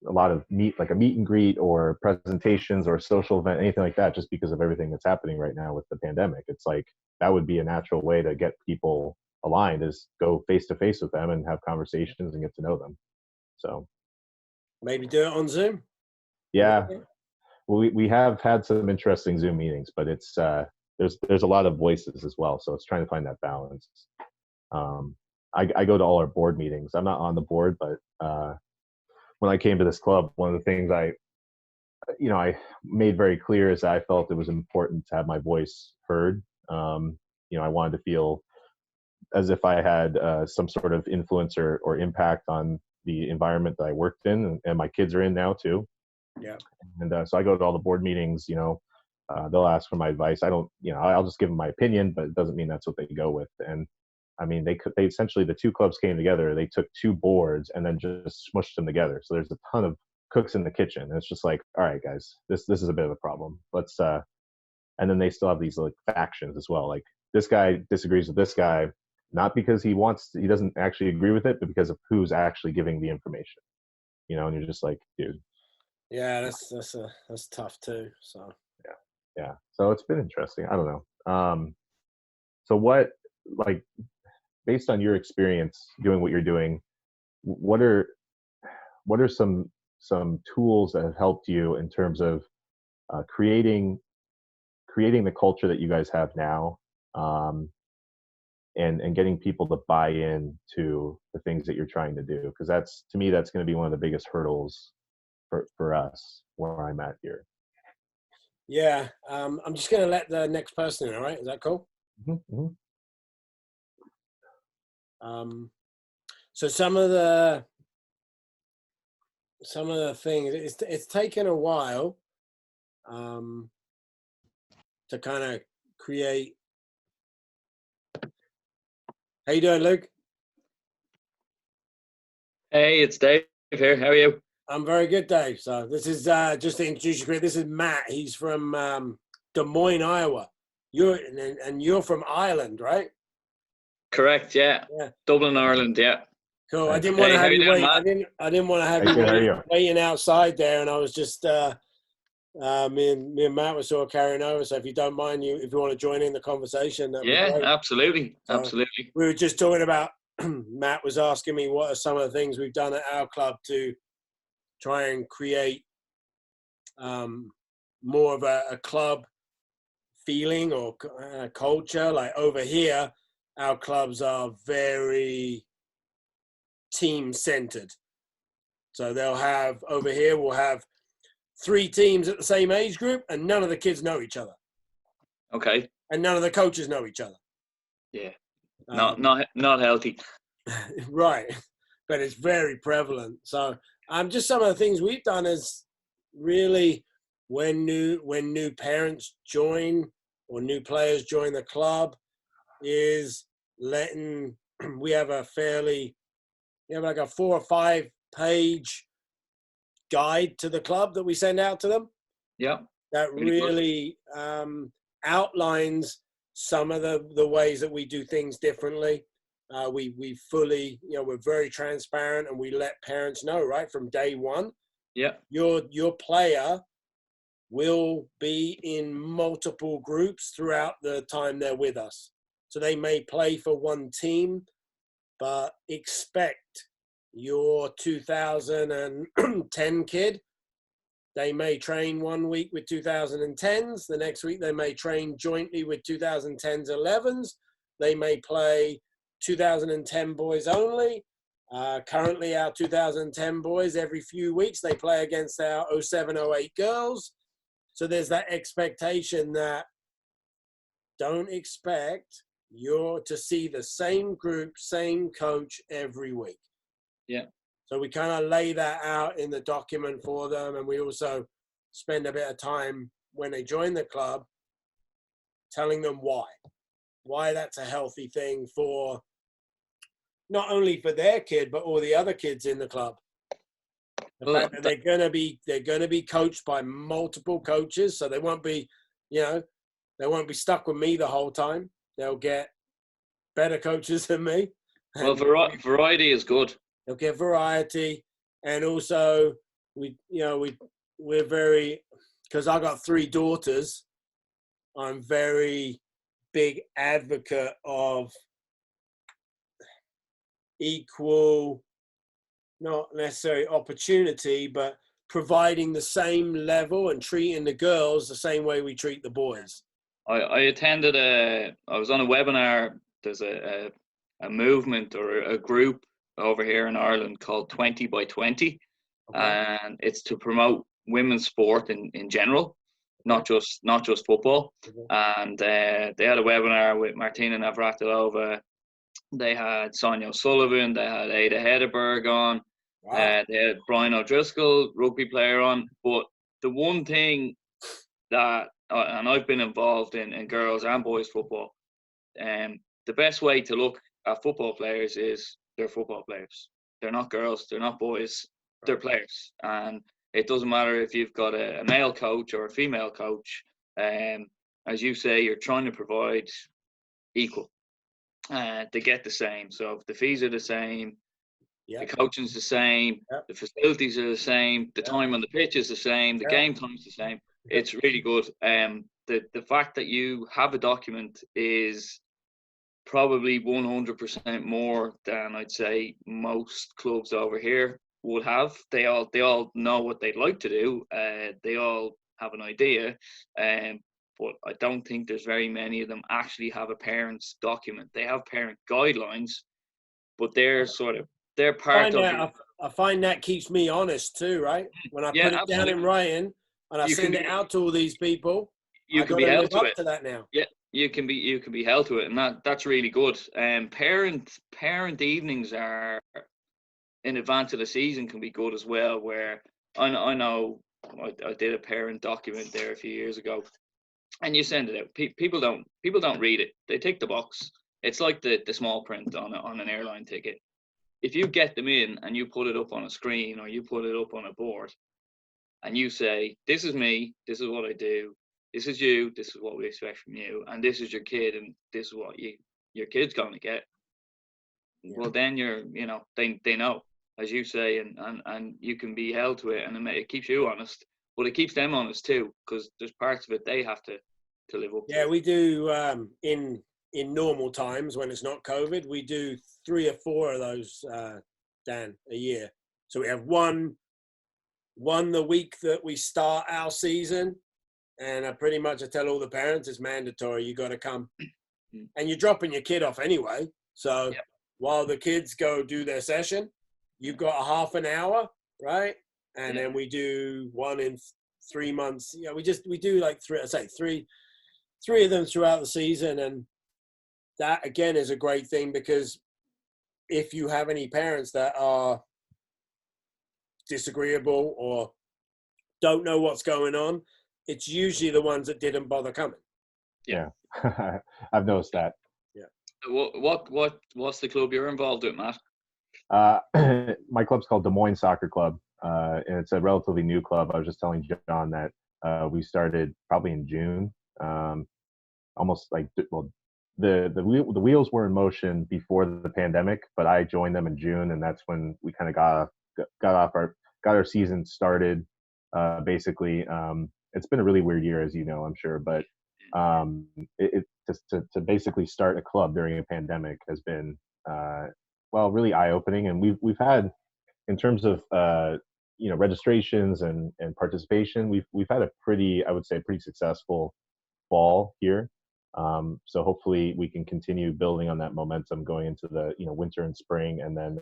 Speaker 2: a lot of like a meet and greet or presentations or social event, anything like that, just because of everything that's happening right now with the pandemic. It's like that would be a natural way to get people aligned is go face to face with them and have conversations and get to know them. So
Speaker 1: maybe do it on Zoom.
Speaker 2: yeah, we have had some interesting Zoom meetings, but it's there's a lot of voices as well, so it's trying to find that balance. I go to all our board meetings. I'm not on the board, but when I came to this club, one of the things I made very clear is that I felt it was important to have my voice heard. I wanted to feel as if I had some sort of influence or impact on the environment that I worked in, and my kids are in now too.
Speaker 1: Yeah.
Speaker 2: And so I go to all the board meetings. They'll ask for my advice. I don't, I'll just give them my opinion, but it doesn't mean that's what they go with. And I mean, they essentially, the two clubs came together. They took two boards and then just smushed them together. So there's a ton of cooks in the kitchen. And it's just like, all right, guys, this is a bit of a problem. Let's and then they still have these like factions as well. Like this guy disagrees with this guy, not because he doesn't actually agree with it, but because of who's actually giving the information. And you're just like, dude.
Speaker 1: Yeah, that's tough too. So
Speaker 2: yeah. So it's been interesting. I don't know. So what, like, based on your experience doing what you're doing, what are some tools that have helped you in terms of creating the culture that you guys have now, and getting people to buy in to the things that you're trying to do? Because that's, to me, that's going to be one of the biggest hurdles for us where I'm at here.
Speaker 1: Yeah, I'm just going to let the next person in. All right, is that cool?
Speaker 2: Mm-hmm.
Speaker 1: So some of the things, it's taken a while to kind of create. How you doing, Luke?
Speaker 3: Hey, it's Dave here. How are you?
Speaker 1: I'm very good, Dave. So this is just to introduce you. This is Matt. He's from Des Moines, Iowa. You're from Ireland, right?
Speaker 3: Correct. Yeah. Dublin, Ireland. Yeah.
Speaker 1: Cool. I didn't want to have you wait. I didn't want to have you waiting outside there, and I was just me and Matt were sort of carrying over. So if you don't mind, if you want to join in the conversation, that'd be great.
Speaker 3: Absolutely.
Speaker 1: So
Speaker 3: absolutely.
Speaker 1: We were just talking about. Matt was asking me what are some of the things we've done at our club to try and create more of a club feeling or culture. Like over here, our clubs are very team-centered. So we'll have 3 teams at the same age group, and none of the kids know each other.
Speaker 3: Okay.
Speaker 1: And none of the coaches know each other.
Speaker 3: Yeah. Not healthy.
Speaker 1: Right. But it's very prevalent. So just some of the things we've done is really when new parents join or new players join the club is we have like a 4 or 5 page guide to the club that we send out to them.
Speaker 3: Yeah.
Speaker 1: That really outlines some of the ways that we do things differently. We fully, we're very transparent, and we let parents know right from day one.
Speaker 3: Yeah.
Speaker 1: Your player will be in multiple groups throughout the time they're with us. So they may play for one team, but expect your 2010 kid. They may train 1 week with 2010s. The next week they may train jointly with 2010s, 11s. They may play 2010 boys only. Currently our 2010 boys, every few weeks, they play against our 07, 08 girls. So there's that expectation that don't expect you're to see the same group, same coach every week.
Speaker 3: Yeah. So
Speaker 1: we kind of lay that out in the document for them. And we also spend a bit of time when they join the club telling them why that's a healthy thing for not only for their kid, but all the other kids in the club. The fact that they're gonna be coached by multiple coaches, so they won't be, they won't be stuck with me the whole time. They'll get better coaches than me.
Speaker 3: Well, variety is good.
Speaker 1: They'll get variety, and also we're very, because I got 3 daughters. I'm very big advocate of equal, not necessarily opportunity, but providing the same level and treating the girls the same way we treat the boys.
Speaker 3: I attended I was on a webinar. There's a movement or a group over here in Ireland called 20 by 20. Okay. And it's to promote women's sport in general, not just football. Okay. And they had a webinar with Martina Navratilova. They had Sonia O'Sullivan. They had Ada Hedeberg on. Wow. They had Brian O'Driscoll, rugby player, on. But the one thing that, and I've been involved in girls and boys football, the best way to look at football players is they're football players. They're not girls, they're not boys, they're players. And it doesn't matter if you've got a male coach or a female coach. As you say, you're trying to provide equal. They get the same. So if the fees are the same, the coaching's the same, the facilities are the same, the time on the pitch is the same, the game time's the same. It's really good. The fact that you have a document is probably 100% more than I'd say most clubs over here would have. They all know what they'd like to do. They all have an idea, but I don't think there's very many of them actually have a parent's document. They have parent guidelines, but they're part of it.
Speaker 1: I find that keeps me honest too, right? When I put it down in writing and I send it out to all these people,
Speaker 3: you can be held to it.
Speaker 1: To that now.
Speaker 3: Yeah, you can be held to it, and that's really good. Parent evenings are in advance of the season can be good as well. Where I know I did a parent document there a few years ago, and you send it out. People don't read it. They tick the box. It's like the small print on an airline ticket. If you get them in and you put it up on a screen or you put it up on a board, and you say, "This is me. This is what I do. This is you. This is what we expect from you, and this is your kid, and this is what your kid's going to get." Yeah. Well, then they know, as you say, and you can be held to it, and it keeps you honest, but it keeps them honest too, because there's parts of it they have to live up to.
Speaker 1: Yeah, we do in normal times when it's not COVID, we do 3 or 4 of those, Dan, a year. So we have one the week that we start our season. And I pretty much tell all the parents it's mandatory. You got to come, and you're dropping your kid off anyway. So while the kids go do their session, you've got a half an hour, right? And then we do one in 3 months. Yeah, we do like three of them throughout the season, and that again is a great thing, because if you have any parents that are disagreeable or don't know what's going on, it's usually the ones that didn't bother coming.
Speaker 2: Yeah, I've noticed that.
Speaker 3: Yeah. What's the club you're involved with, Matt?
Speaker 2: My club's called Des Moines Soccer Club, and it's a relatively new club. I was just telling John that we started probably in June. Almost like, well, the wheels were in motion before the pandemic, but I joined them in June, and that's when we kind of got our season started. Basically, it's been a really weird year, as you know, I'm sure, but to basically start a club during a pandemic has been really eye-opening, and we've had, in terms of registrations and participation, we've had a pretty successful fall here. So hopefully we can continue building on that momentum going into the winter and spring, and then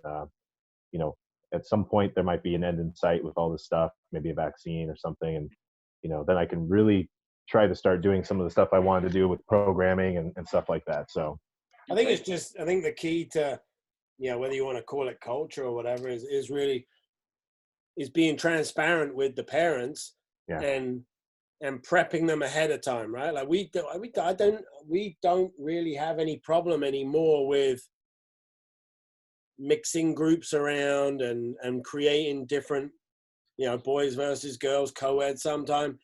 Speaker 2: at some point there might be an end in sight with all this stuff, maybe a vaccine or something, and then I can really try to start doing some of the stuff I wanted to do with programming and stuff like that. So
Speaker 1: I think the key to whether you want to call it culture or whatever is really being transparent with the parents and prepping them ahead of time, right? Like we don't really have any problem anymore with mixing groups around and creating different, boys versus girls, co-ed sometime,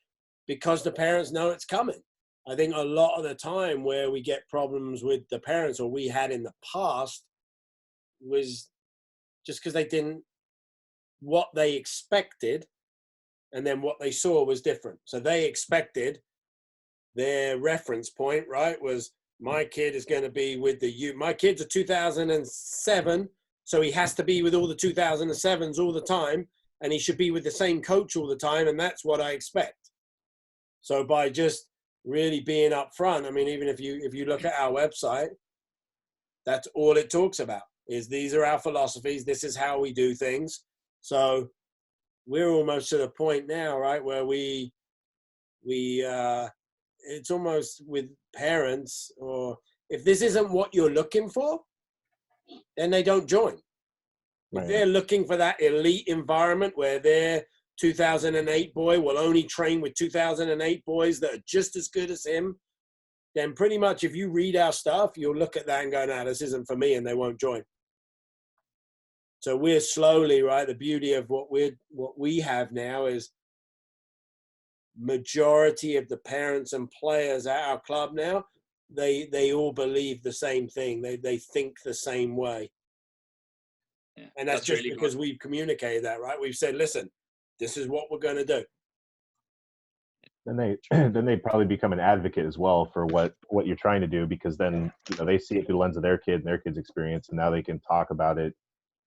Speaker 1: because the parents know it's coming. I think a lot of the time where we get problems with the parents, or we had in the past, was just because they didn't, what they expected, and then what they saw was different. So they expected their reference point, right, was my kid is going to be with the youth. My kid's a 2007, So he has to be with all the 2007s all the time, and he should be with the same coach all the time, and that's what I expect. So by just really being upfront, I mean, even if you look at our website, that's all it talks about is these are our philosophies. This is how we do things. So we're almost to the point now, right, where we it's almost with parents, or if this isn't what you're looking for, then they don't join. If they're looking for that elite environment where their 2008 boy will only train with 2008 boys that are just as good as him, then pretty much if you read our stuff, you'll look at that and go, no, this isn't for me, and they won't join. So we're slowly, right, the beauty of what we have now is majority of the parents and players at our club now, they all believe the same thing. They think the same way.
Speaker 3: Yeah,
Speaker 1: and that's just
Speaker 3: really
Speaker 1: because
Speaker 3: good.
Speaker 1: we've communicated that, right? We've said, listen, this is what we're going to do.
Speaker 2: Then they probably become an advocate as well for what you're trying to do, because then they see it through the lens of their kid and their kid's experience, and now they can talk about it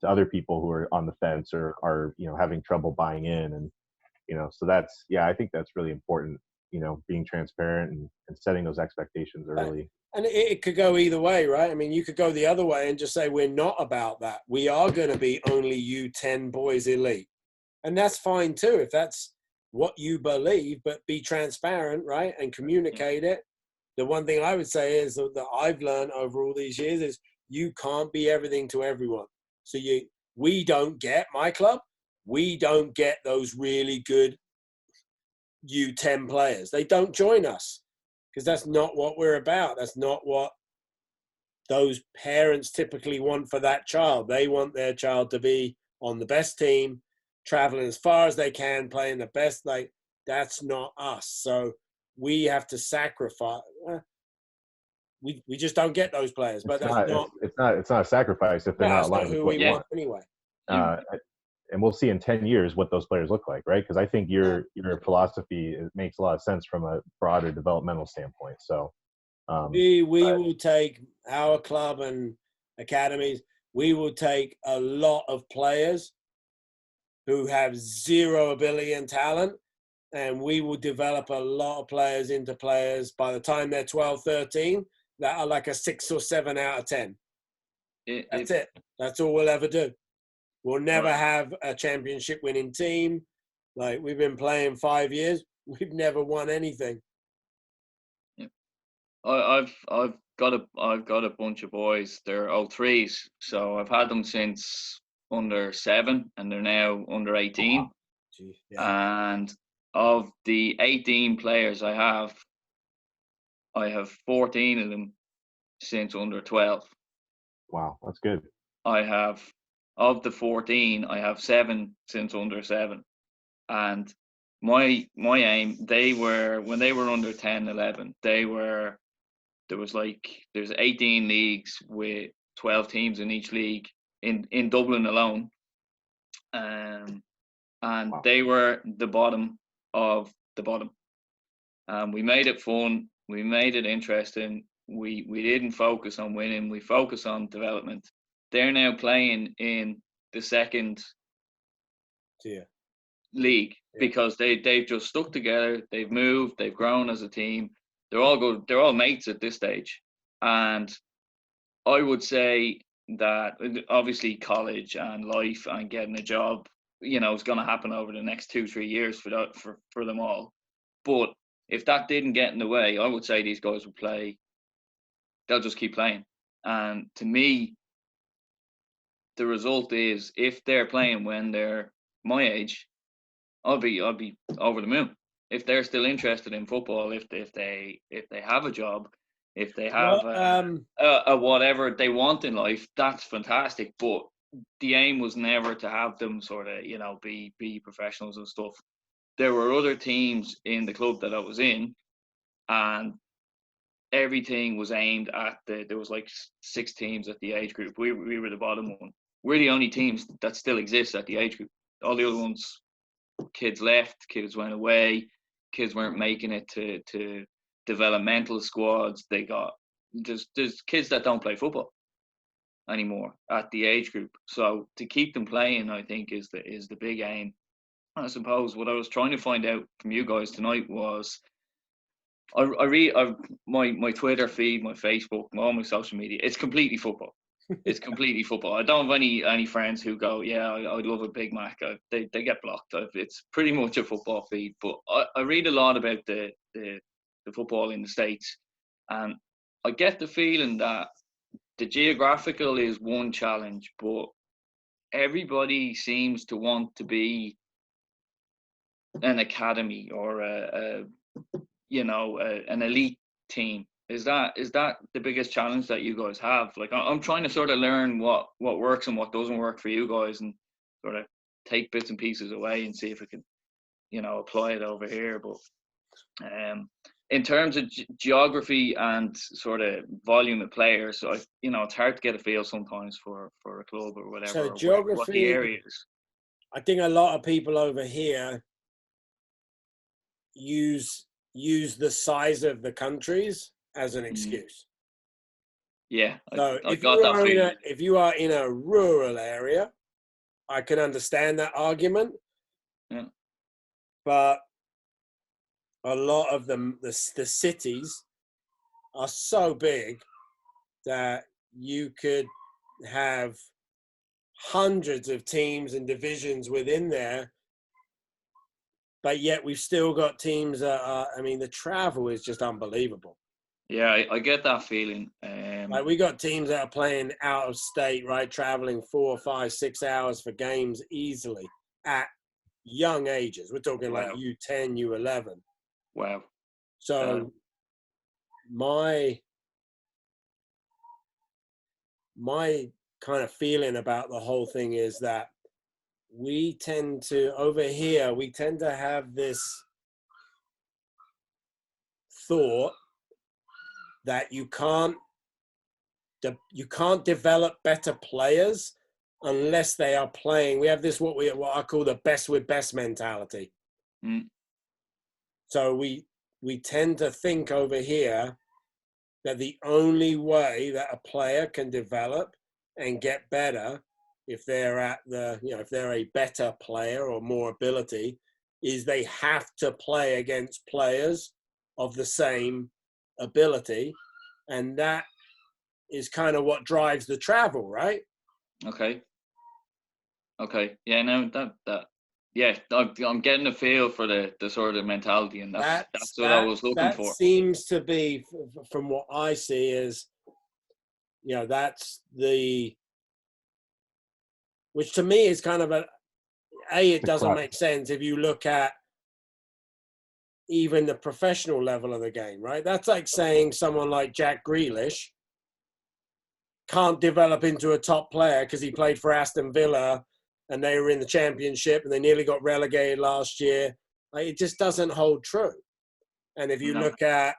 Speaker 2: to other people who are on the fence or are having trouble buying in. And so that's, I think that's really important, being transparent and setting those expectations early.
Speaker 1: And it could go either way, right? I mean, you could go the other way and just say, we're not about that. We are going to be only U10 boys elite. And that's fine too, if that's what you believe, but be transparent, right? And communicate it. The one thing I would say is that I've learned over all these years is you can't be everything to everyone. So we don't get, my club, we don't get those really good U10 players. They don't join us because that's not what we're about. That's not what those parents typically want for that child. They want their child to be on the best team, traveling as far as they can, playing the best. Like, that's not us. So we have to sacrifice. We just don't get those players. But
Speaker 2: it's not a sacrifice if they're not aligned with what you want
Speaker 1: anyway.
Speaker 2: And we'll see in 10 years what those players look like, right? Because I think your philosophy, it makes a lot of sense from a broader developmental standpoint. So
Speaker 1: we will take our club and academies. We will take a lot of players who have zero ability and talent, and we will develop a lot of players into players by the time they're 12, 13, that are like a 6 or 7 out of 10. That's it. That's all we'll ever do. We'll never have a championship winning team. Like, we've been playing 5 years. We've never won anything.
Speaker 3: Yeah. I've got a bunch of boys. They're 03s, so I've had them since under 7, and they're now under 18.
Speaker 1: Wow. Gee, yeah.
Speaker 3: And of the 18 players I have 14 of them since under 12.
Speaker 2: Wow, that's good.
Speaker 3: Of the 14, I have 7 since under 7. And my aim, when they were under 10, 11, there's 18 leagues with 12 teams in each league in Dublin alone. And wow. They were the bottom of the bottom. We made it fun. We made it interesting. We didn't focus on winning. We focused on development. They're now playing in the second league because they've just stuck together. They've moved. They've grown as a team. They're all good. They're all mates at this stage. And I would say that obviously college and life and getting a job, is going to happen over the next 2-3 years for them all. But if that didn't get in the way, I would say these guys would play. They'll just keep playing. And to me, the result is if they're playing when they're my age, I'll be over the moon. If they're still interested in football, if they have a job, if they have a whatever they want in life, that's fantastic. But the aim was never to have them sort of be professionals and stuff. There were other teams in the club that I was in, and everything was aimed at there was like 6 teams at the age group. We were the bottom one. We're the only teams that still exist at the age group. All the other ones, kids left, kids went away, kids weren't making it to developmental squads. They got there's kids that don't play football. anymore at the age group. So to keep them playing, I think is the big aim. I suppose what I was trying to find out from you guys tonight was I read my Twitter feed, my Facebook, all my social media. It's completely football. It's completely football. I don't have any friends who go, yeah, I'd love a Big Mac. They get blocked. It's pretty much a football feed. But I read a lot about the football in the States, and I get the feeling that the geographical is one challenge, but everybody seems to want to be an academy or an elite team. Is that the biggest challenge that you guys have? Like, I'm trying to sort of learn what works and what doesn't work for you guys, and sort of take bits and pieces away and see if I can, apply it over here. But in terms of geography and sort of volume of players, so it's hard to get a feel sometimes for a club or whatever.
Speaker 1: So
Speaker 3: or
Speaker 1: geography,
Speaker 3: what the area is.
Speaker 1: I think a lot of people over here use the size of the countries as an excuse.
Speaker 3: Yeah,
Speaker 1: So
Speaker 3: I got that feeling.
Speaker 1: if you are in a rural area, I can understand that argument.
Speaker 3: Yeah.
Speaker 1: But a lot of them, the cities are so big that you could have hundreds of teams and divisions within there, but yet we've still got teams that are, the travel is just unbelievable.
Speaker 3: Yeah, I get that feeling.
Speaker 1: Like, we got teams that are playing out of state, right? Traveling 4, 5, 6 hours for games easily at young ages. We're talking like U10, U11.
Speaker 3: Wow.
Speaker 1: So my kind of feeling about the whole thing is that we tend to have this thought that you can't develop better players unless they are playing. We have this what I call the best with best mentality. So we tend to think over here that the only way that a player can develop and get better, if they're if they're a better player or more ability, is they have to play against players of the same ability. And that is kind of what drives the travel, right?
Speaker 3: Okay. Yeah, no, yeah, I'm getting a feel for the sort of mentality, and that's what I was looking for.
Speaker 1: That seems to be, from what I see, is, that's which to me is kind of it doesn't make sense if you look at even the professional level of the game, right? That's like saying someone like Jack Grealish can't develop into a top player because he played for Aston Villa and they were in the Championship and they nearly got relegated last year. Like, it just doesn't hold true. And if you look at,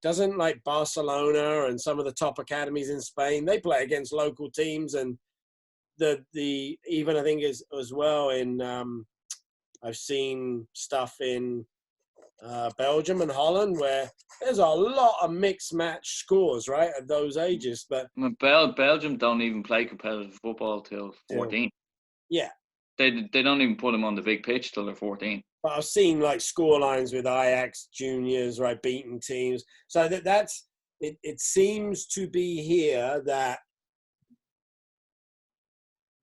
Speaker 1: doesn't like Barcelona and some of the top academies in Spain, they play against local teams, and even I think as well in I've seen stuff in Belgium and Holland where there's a lot of mixed match scores, right, at those ages. But
Speaker 3: Belgium don't even play competitive football till 14.
Speaker 1: Yeah.
Speaker 3: They don't even put them on the big pitch till they're 14.
Speaker 1: But I've seen like score lines with Ajax juniors, right, beating teams. So that's it seems to be here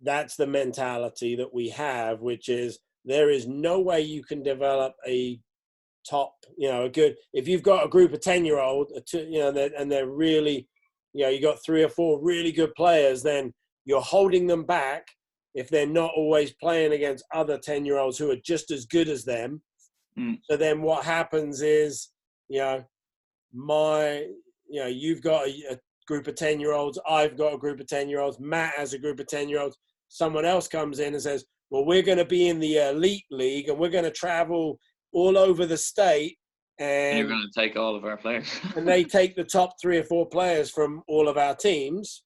Speaker 1: that's the mentality that we have, which is there is no way you can develop a top, a good, if you've got a group of 10-year-old, and they're really, you got 3 or 4 really good players, then you're holding them back if they're not always playing against other 10-year-olds who are just as good as them. So then what happens is, you've got a group of 10-year-olds, I've got a group of 10-year-olds, Matt has a group of 10-year-olds, someone else comes in and says, well, we're going to be in the elite league and we're going to travel all over the state, and
Speaker 3: you're going to take all of our players.
Speaker 1: And they take the top 3 or 4 players from all of our teams,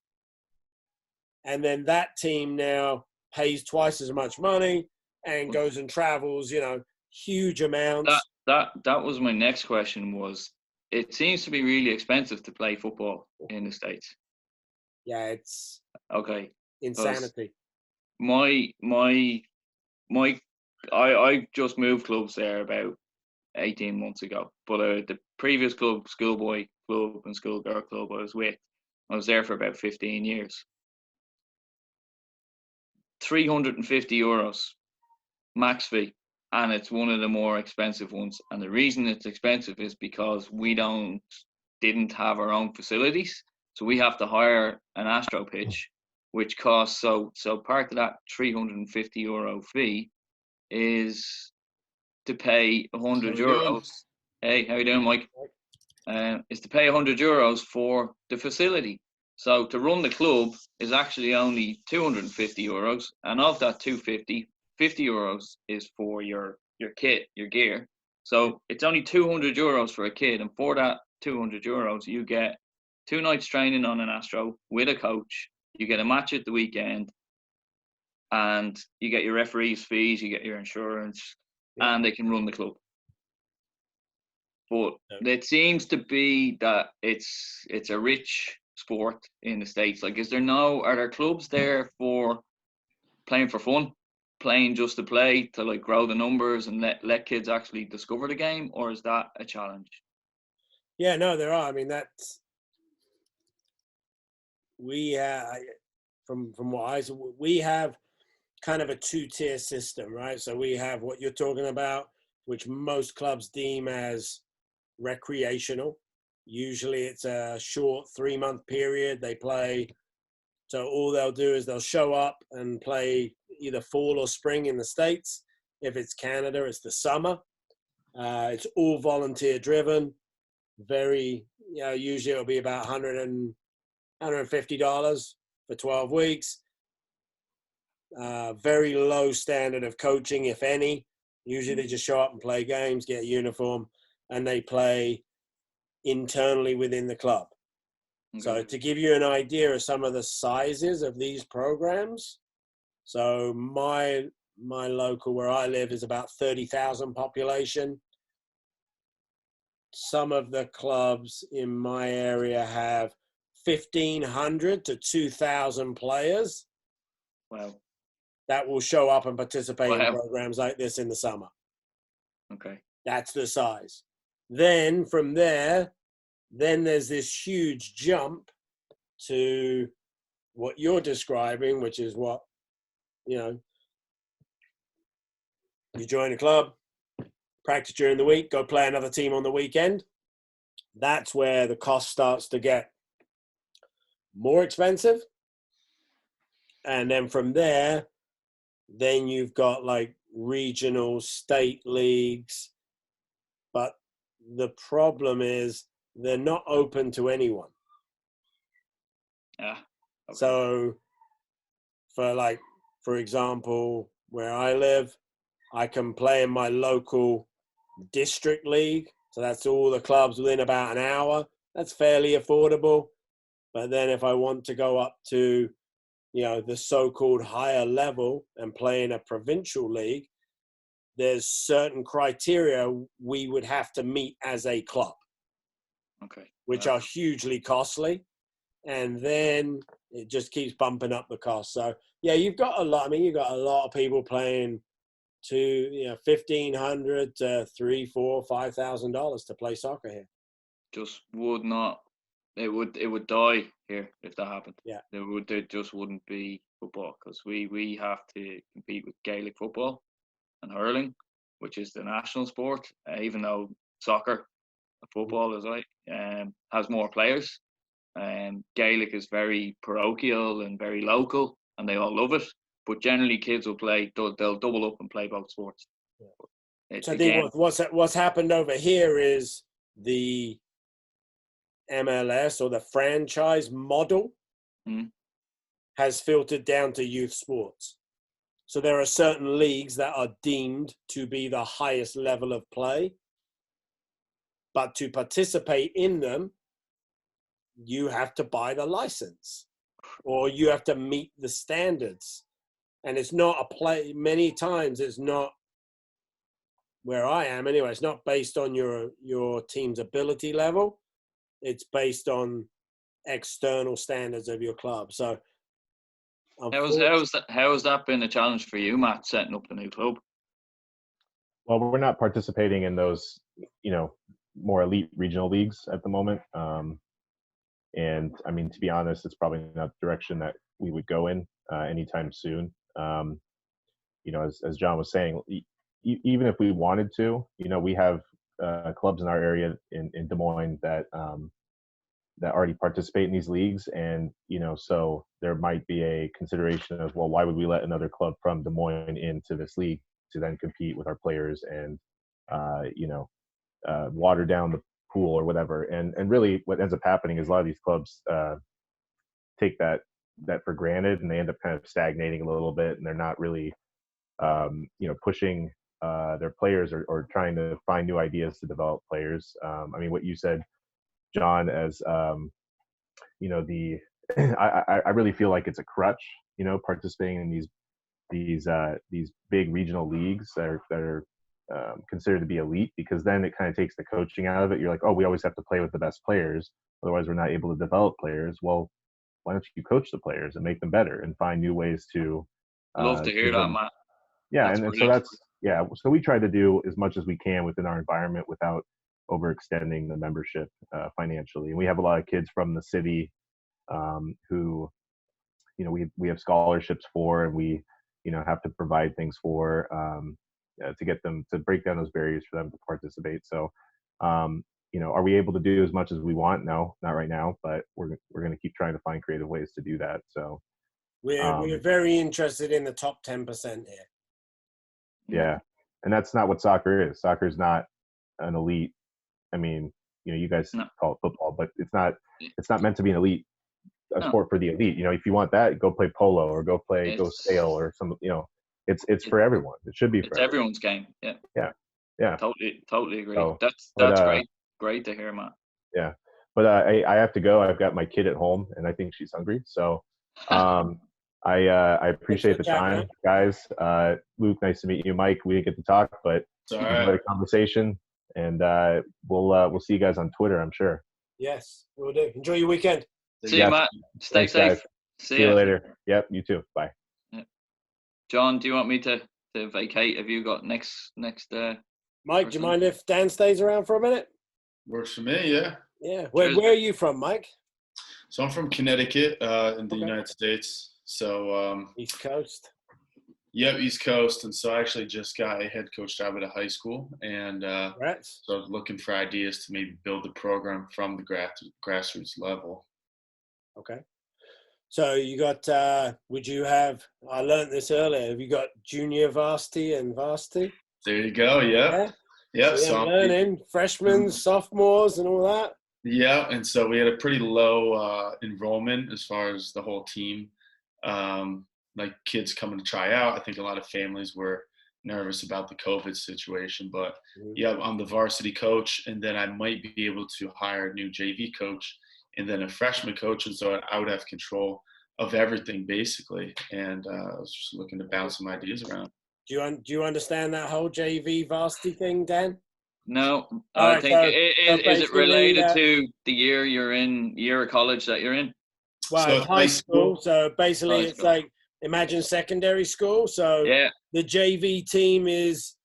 Speaker 1: and then that team now pays twice as much money and goes and travels, huge amounts.
Speaker 3: That was my next question. Was it seems to be really expensive to play football in the States?
Speaker 1: Yeah, it's
Speaker 3: Okay.
Speaker 1: insanity.
Speaker 3: I just moved clubs there about 18 months ago. But the previous club, schoolboy club and schoolgirl club I was there for about 15 years. €350 max fee, and it's one of the more expensive ones. And the reason it's expensive is because we didn't have our own facilities, so we have to hire an Astro pitch, which costs so part of that €350 fee is to pay €100. Hey, how you doing, Mike? Is to pay €100 for the facility. So to run the club is actually only €250, and of that €250, €50 is for your kit, your gear. So it's only €200 for a kid, and for that €200, you get 2 nights training on an Astro with a coach. You get a match at the weekend, and you get your referees' fees, you get your insurance, and they can run the club. But it seems to be that it's a rich sport in the States. Like, are there clubs there for playing for fun, playing just to play, to like grow the numbers and let kids actually discover the game, or is that a challenge?
Speaker 1: Yeah, no, there are. I mean, from what we have kind of a 2-tier system, right? So we have what you're talking about, which most clubs deem as recreational. Usually it's a short 3-month period. They play. So all they'll do is they'll show up and play either fall or spring in the States. If it's Canada, it's the summer. It's all volunteer driven. Usually it'll be about $150 for 12 weeks. Very low standard of coaching, if any. Usually they just show up and play games, get a uniform, and they play internally within the club. Okay. So to give you an idea of some of the sizes of these programs, so my local where I live is about 30,000 population. Some of the clubs in my area have 1,500 to 2,000 players.
Speaker 3: Wow.
Speaker 1: That will show up and participate in programs like this in the summer.
Speaker 3: Okay.
Speaker 1: That's the size. Then from there, there's this huge jump to what you're describing, which is what, you join a club, practice during the week, go play another team on the weekend. That's where the cost starts to get more expensive. And then from there, then you've got like regional, state leagues. But the problem is they're not open to anyone.
Speaker 3: Yeah. Okay.
Speaker 1: So for example, where I live, I can play in my local district league. So that's all the clubs within about an hour. That's fairly affordable. But then if I want to go up to, the so-called higher level and play in a provincial league, there's certain criteria we would have to meet as a club. Okay. Which are hugely costly. And then it just keeps bumping up the cost. So yeah, you've got a lot. I mean, you've got a lot of people playing to $1,500 to $3,000, $4,000, $5,000 to play soccer here.
Speaker 3: Just would not. It would die here if that happened.
Speaker 1: Yeah,
Speaker 3: there just wouldn't be football because we have to compete with Gaelic football and hurling, which is the national sport. Even though soccer, football is has more players. Gaelic is very parochial and very local, and they all love it. But generally, kids will play. They'll double up and play both sports. Yeah.
Speaker 1: So I think what's happened over here is the MLS or the franchise model has filtered down to youth sports. So there are certain leagues that are deemed to be the highest level of play, but to participate in them, you have to buy the license or you have to meet the standards. And it's not a play. Many times it's not, where I am anyway, it's not based on your team's ability level. It's based on external standards of your club. So,
Speaker 3: How's that been a challenge for you, Matt, setting up the new club?
Speaker 2: Well, we're not participating in those, more elite regional leagues at the moment. And I mean, to be honest, it's probably not the direction that we would go in anytime soon. As John was saying, even if we wanted to, we have clubs in our area in Des Moines that already participate in these leagues, and so there might be a consideration of, well, why would we let another club from Des Moines into this league to then compete with our players and water down the pool or whatever. And really what ends up happening is a lot of these clubs take that for granted, and they end up kind of stagnating a little bit, and they're not really pushing their players or trying to find new ideas to develop players. I mean, what you said, John, as I really feel like it's a crutch, participating in these big regional leagues that are considered to be elite, because then it kind of takes the coaching out of it. You're like, oh, we always have to play with the best players, otherwise we're not able to develop players. Well, why don't you coach the players and make them better and find new ways to
Speaker 3: Love to hear that, Matt.
Speaker 2: Yeah, and so so we try to do as much as we can within our environment without overextending the membership financially. And we have a lot of kids from the city who we have scholarships for, and we have to provide things for to get them to break down those barriers for them to participate. So are we able to do as much as we want? No, not right now, but we're going to keep trying to find creative ways to do that. So
Speaker 1: we're very interested in the top 10% here.
Speaker 2: Yeah, and that's not what soccer is. Soccer is not an elite. I mean, you guys call it football, but it's not meant to be an elite sport for the elite. If you want that, go play polo or go sail or some. It's for everyone. It should be for
Speaker 3: everyone's game. Yeah. Totally agree. So, that's great to hear, Matt.
Speaker 2: Yeah, but I have to go. I've got my kid at home, and I think she's hungry. So. I appreciate the time, guys. Luke, nice to meet you. Mike, we didn't get to talk, but enjoyed the conversation, and we'll see you guys on Twitter, I'm sure.
Speaker 1: Yes, we'll do. Enjoy your weekend.
Speaker 3: See you, Matt. Stay safe.
Speaker 2: Guys. See you later. Yep, you too. Bye.
Speaker 3: Yeah. John, do you want me to vacate? Have you got next?
Speaker 1: Mike, do you mind if Dan stays around for a minute?
Speaker 4: Works for me. Yeah.
Speaker 1: Yeah. Where are you from, Mike?
Speaker 4: So I'm from Connecticut in the United States. So
Speaker 1: East Coast.
Speaker 4: Yep, East Coast. And so I actually just got a head coach job at a high school, and so I was looking for ideas to maybe build the program from the grassroots level. Okay.
Speaker 1: So you got, I learned this earlier, have you got junior varsity and varsity?
Speaker 4: There you go, yeah.
Speaker 1: Yep, so I'm learning, freshmen, sophomores and all that.
Speaker 4: Yeah, and so we had a pretty low enrollment as far as the whole team. Like kids coming to try out. I think a lot of families were nervous about the COVID situation, but yeah, I'm the varsity coach, and then I might be able to hire a new JV coach and then a freshman coach, and so I would have control of everything basically. And I was just looking to bounce some ideas around.
Speaker 1: Do you understand that whole JV varsity thing, Dan?
Speaker 3: No, I think is it related to the year of college that you're in?
Speaker 1: Well, so high school. So basically, it's like imagine secondary school. So the JV team is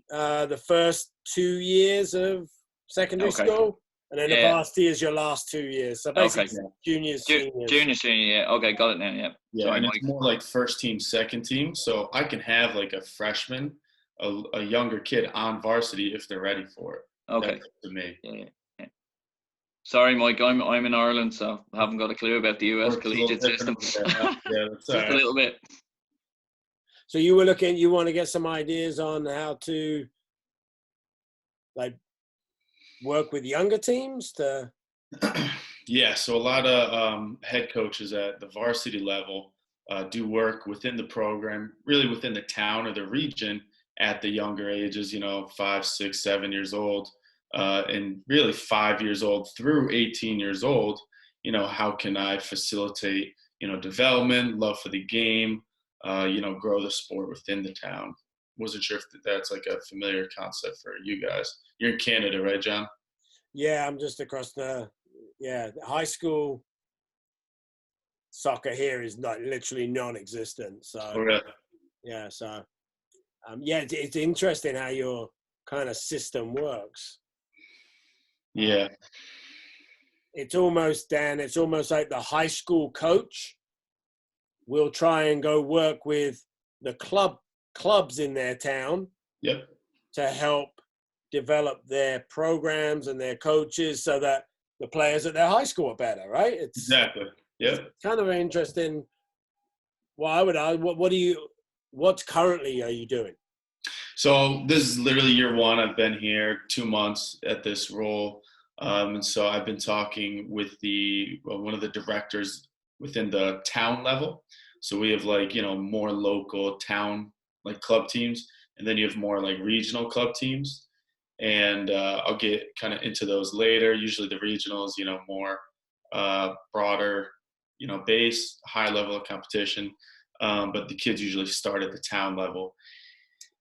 Speaker 1: the first 2 years of secondary school, and then the varsity is your last 2 years. So basically, juniors, seniors.
Speaker 3: Junior, senior. Yeah. Okay, got it now. Yeah.
Speaker 4: Yeah, sorry, and it's more like first team, second team. So I can have like a freshman, a younger kid on varsity if they're ready for it.
Speaker 3: Okay.
Speaker 4: That's to me.
Speaker 3: Yeah. Sorry, Mike. I'm in Ireland, so I haven't got a clue about the US collegiate system.
Speaker 4: Yeah, that's
Speaker 3: just a little bit.
Speaker 1: So you want to get some ideas on how to like work with younger teams to.
Speaker 4: Yeah, so a lot of head coaches at the varsity level do work within the program, really within the town or the region at the younger ages, 5, 6, 7 years old. And really 5 years old through 18 years old, how can I facilitate, development, love for the game, grow the sport within the town. Wasn't sure if that's like a familiar concept for you guys. You're in Canada, right, John?
Speaker 1: Yeah, I'm just across the high school soccer here is like literally non-existent. So
Speaker 4: Oh, really?
Speaker 1: yeah, so yeah, it's interesting how your kind of system works.
Speaker 4: Yeah.
Speaker 1: It's almost, Dan, it's almost like the high school coach will try and go work with the clubs in their town
Speaker 4: Yep.
Speaker 1: to help develop their programs and their coaches so that the players at their high school are better, right? It's
Speaker 4: Exactly. Yep.
Speaker 1: kind of interesting. Well, I would argue, what currently are you doing?
Speaker 4: So this is literally year one. I've been here 2 months at this role. And so I've been talking with one of the directors within the town level. So we have like, more local town, like club teams. And then you have more like regional club teams. And I'll get kind of into those later. Usually the regionals, more broader, base, high level of competition. But the kids usually start at the town level.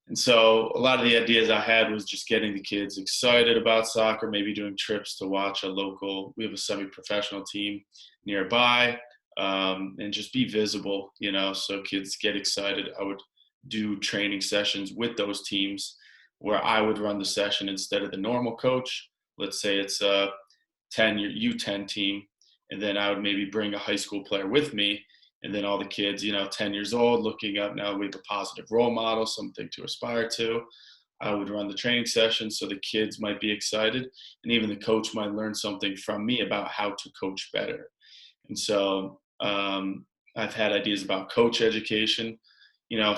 Speaker 4: And so a lot of the ideas I had was just getting the kids excited about soccer, maybe doing trips to watch we have a semi-professional team nearby, and just be visible, so kids get excited. I would do training sessions with those teams where I would run the session instead of the normal coach. Let's say it's a U10 team, and then I would maybe bring a high school player with me. And then all the kids, 10 years old, looking up now, we have a positive role model, something to aspire to. I would run the training session so the kids might be excited. And even the coach might learn something from me about how to coach better. And so I've had ideas about coach education,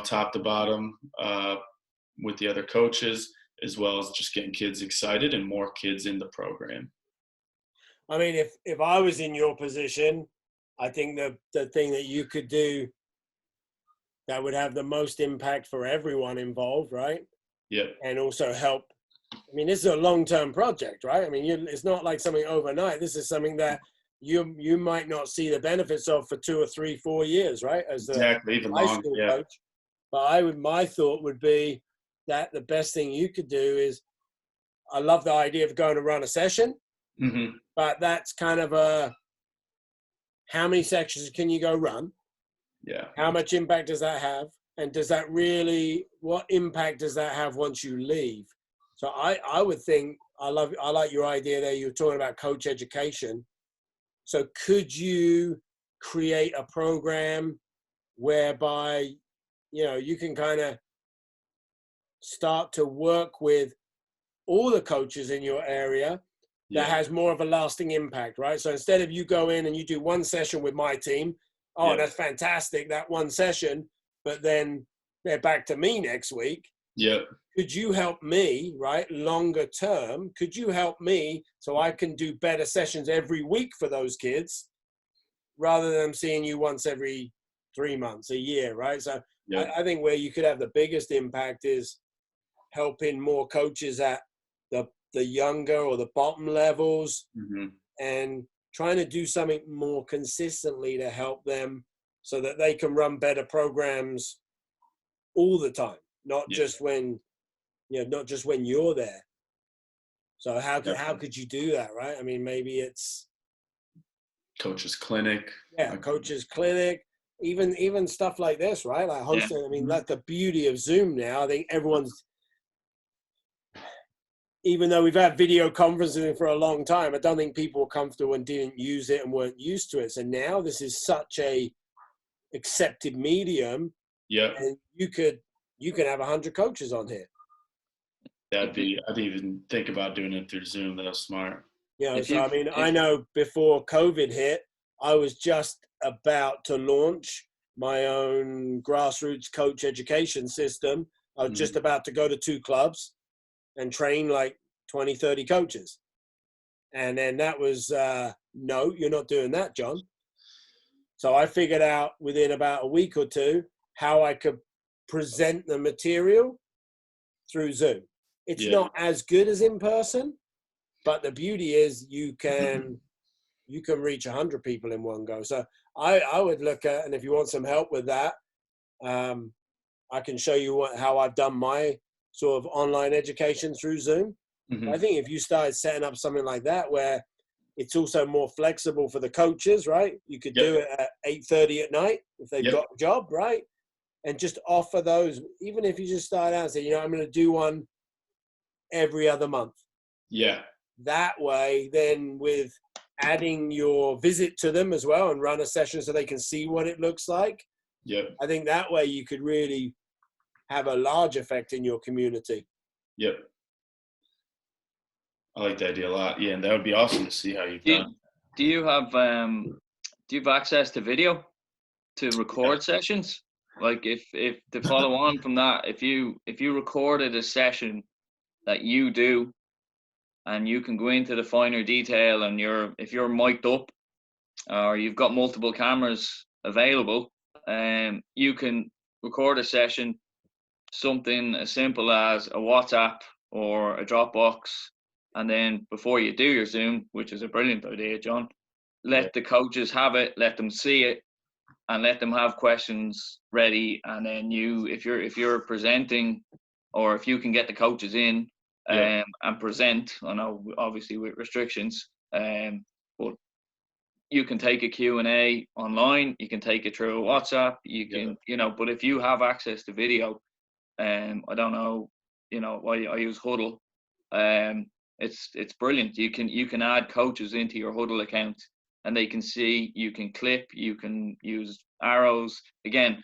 Speaker 4: top to bottom with the other coaches, as well as just getting kids excited and more kids in the program.
Speaker 1: I mean, if I was in your position, I think the thing that you could do that would have the most impact for everyone involved, right?
Speaker 4: Yeah.
Speaker 1: And also help. I mean, this is a long-term project, right? I mean, it's not like something overnight. This is something that you might not see the benefits of for 2 or 3, 4 years, right? As the
Speaker 4: exactly, even
Speaker 1: high
Speaker 4: longer,
Speaker 1: school
Speaker 4: yeah.
Speaker 1: coach. But my thought would be that the best thing you could do is, I love the idea of going to run a session,
Speaker 4: Mm-hmm.
Speaker 1: but that's kind of how many sections can you go run?
Speaker 4: Yeah.
Speaker 1: How much impact does that have? And what impact does that have once you leave? So I would think, I like your idea there. You were talking about coach education. So could you create a program whereby, you can kind of start to work with all the coaches in your area that has more of a lasting impact, right? So instead of you go in and you do one session with my team, that's fantastic, that one session, but then they're back to me next week.
Speaker 4: Yep.
Speaker 1: Could you help me, right, longer term? Could you help me so I can do better sessions every week for those kids rather than seeing you once every 3 months, a year, right? So I think where you could have the biggest impact is helping more coaches at the younger or the bottom levels,
Speaker 4: mm-hmm.
Speaker 1: and trying to do something more consistently to help them so that they can run better programs all the time, not just when you're there. So how could you do that, right? I mean, maybe it's
Speaker 4: coaches clinic.
Speaker 1: Coaches clinic, even stuff like this, right? Like hosting. I mean, that's the beauty of Zoom now. I think everyone's, even though we've had video conferencing for a long time, I don't think people were comfortable and didn't use it and weren't used to it. So now this is such a accepted medium.
Speaker 4: Yeah.
Speaker 1: And you can have 100 coaches on here.
Speaker 4: I didn't even think about doing it through Zoom. That was smart.
Speaker 1: I know before COVID hit, I was just about to launch my own grassroots coach education system. I was just about to go to 2 clubs and train like 20, 30 coaches. And then that was, no, you're not doing that, John. So I figured out within about a week or 2 how I could present the material through Zoom. It's not as good as in person, but the beauty is you can reach 100 people in one go. So I would look at, and if you want some help with that, I can show you how I've done my sort of online education through Zoom. I think if you started setting up something like that where it's also more flexible for the coaches, right? You could
Speaker 4: Yep.
Speaker 1: do it at 8:30 at night if they've
Speaker 4: Yep.
Speaker 1: got a job, right? And just offer those, even if you just start out and say, you know, I'm going to do one every other month.
Speaker 4: Yeah.
Speaker 1: That way, then with adding your visit to them as well and run a session so they can see what it looks like.
Speaker 4: Yep.
Speaker 1: I think that way you could really have a large effect in your community.
Speaker 4: Yep. I like the idea a lot. Yeah, and that would be awesome to see how you've done.
Speaker 3: Do you have access to video to record sessions? Like if to follow on from that, if you recorded a session that you do and you can go into the finer detail and if you're mic'd up or you've got multiple cameras available, you can record a session, something as simple as a WhatsApp or a Dropbox, and then before you do your Zoom, which is a brilliant idea, John, let the coaches have it, let them see it, and let them have questions ready. And then if you're presenting, or if you can get the coaches in and present, I know obviously with restrictions, but you can take a Q&A online, you can take it through WhatsApp, you can, but if you have access to video, I don't know, I use Huddle. It's brilliant. You can add coaches into your Huddle account and they can see, you can clip, you can use arrows. Again,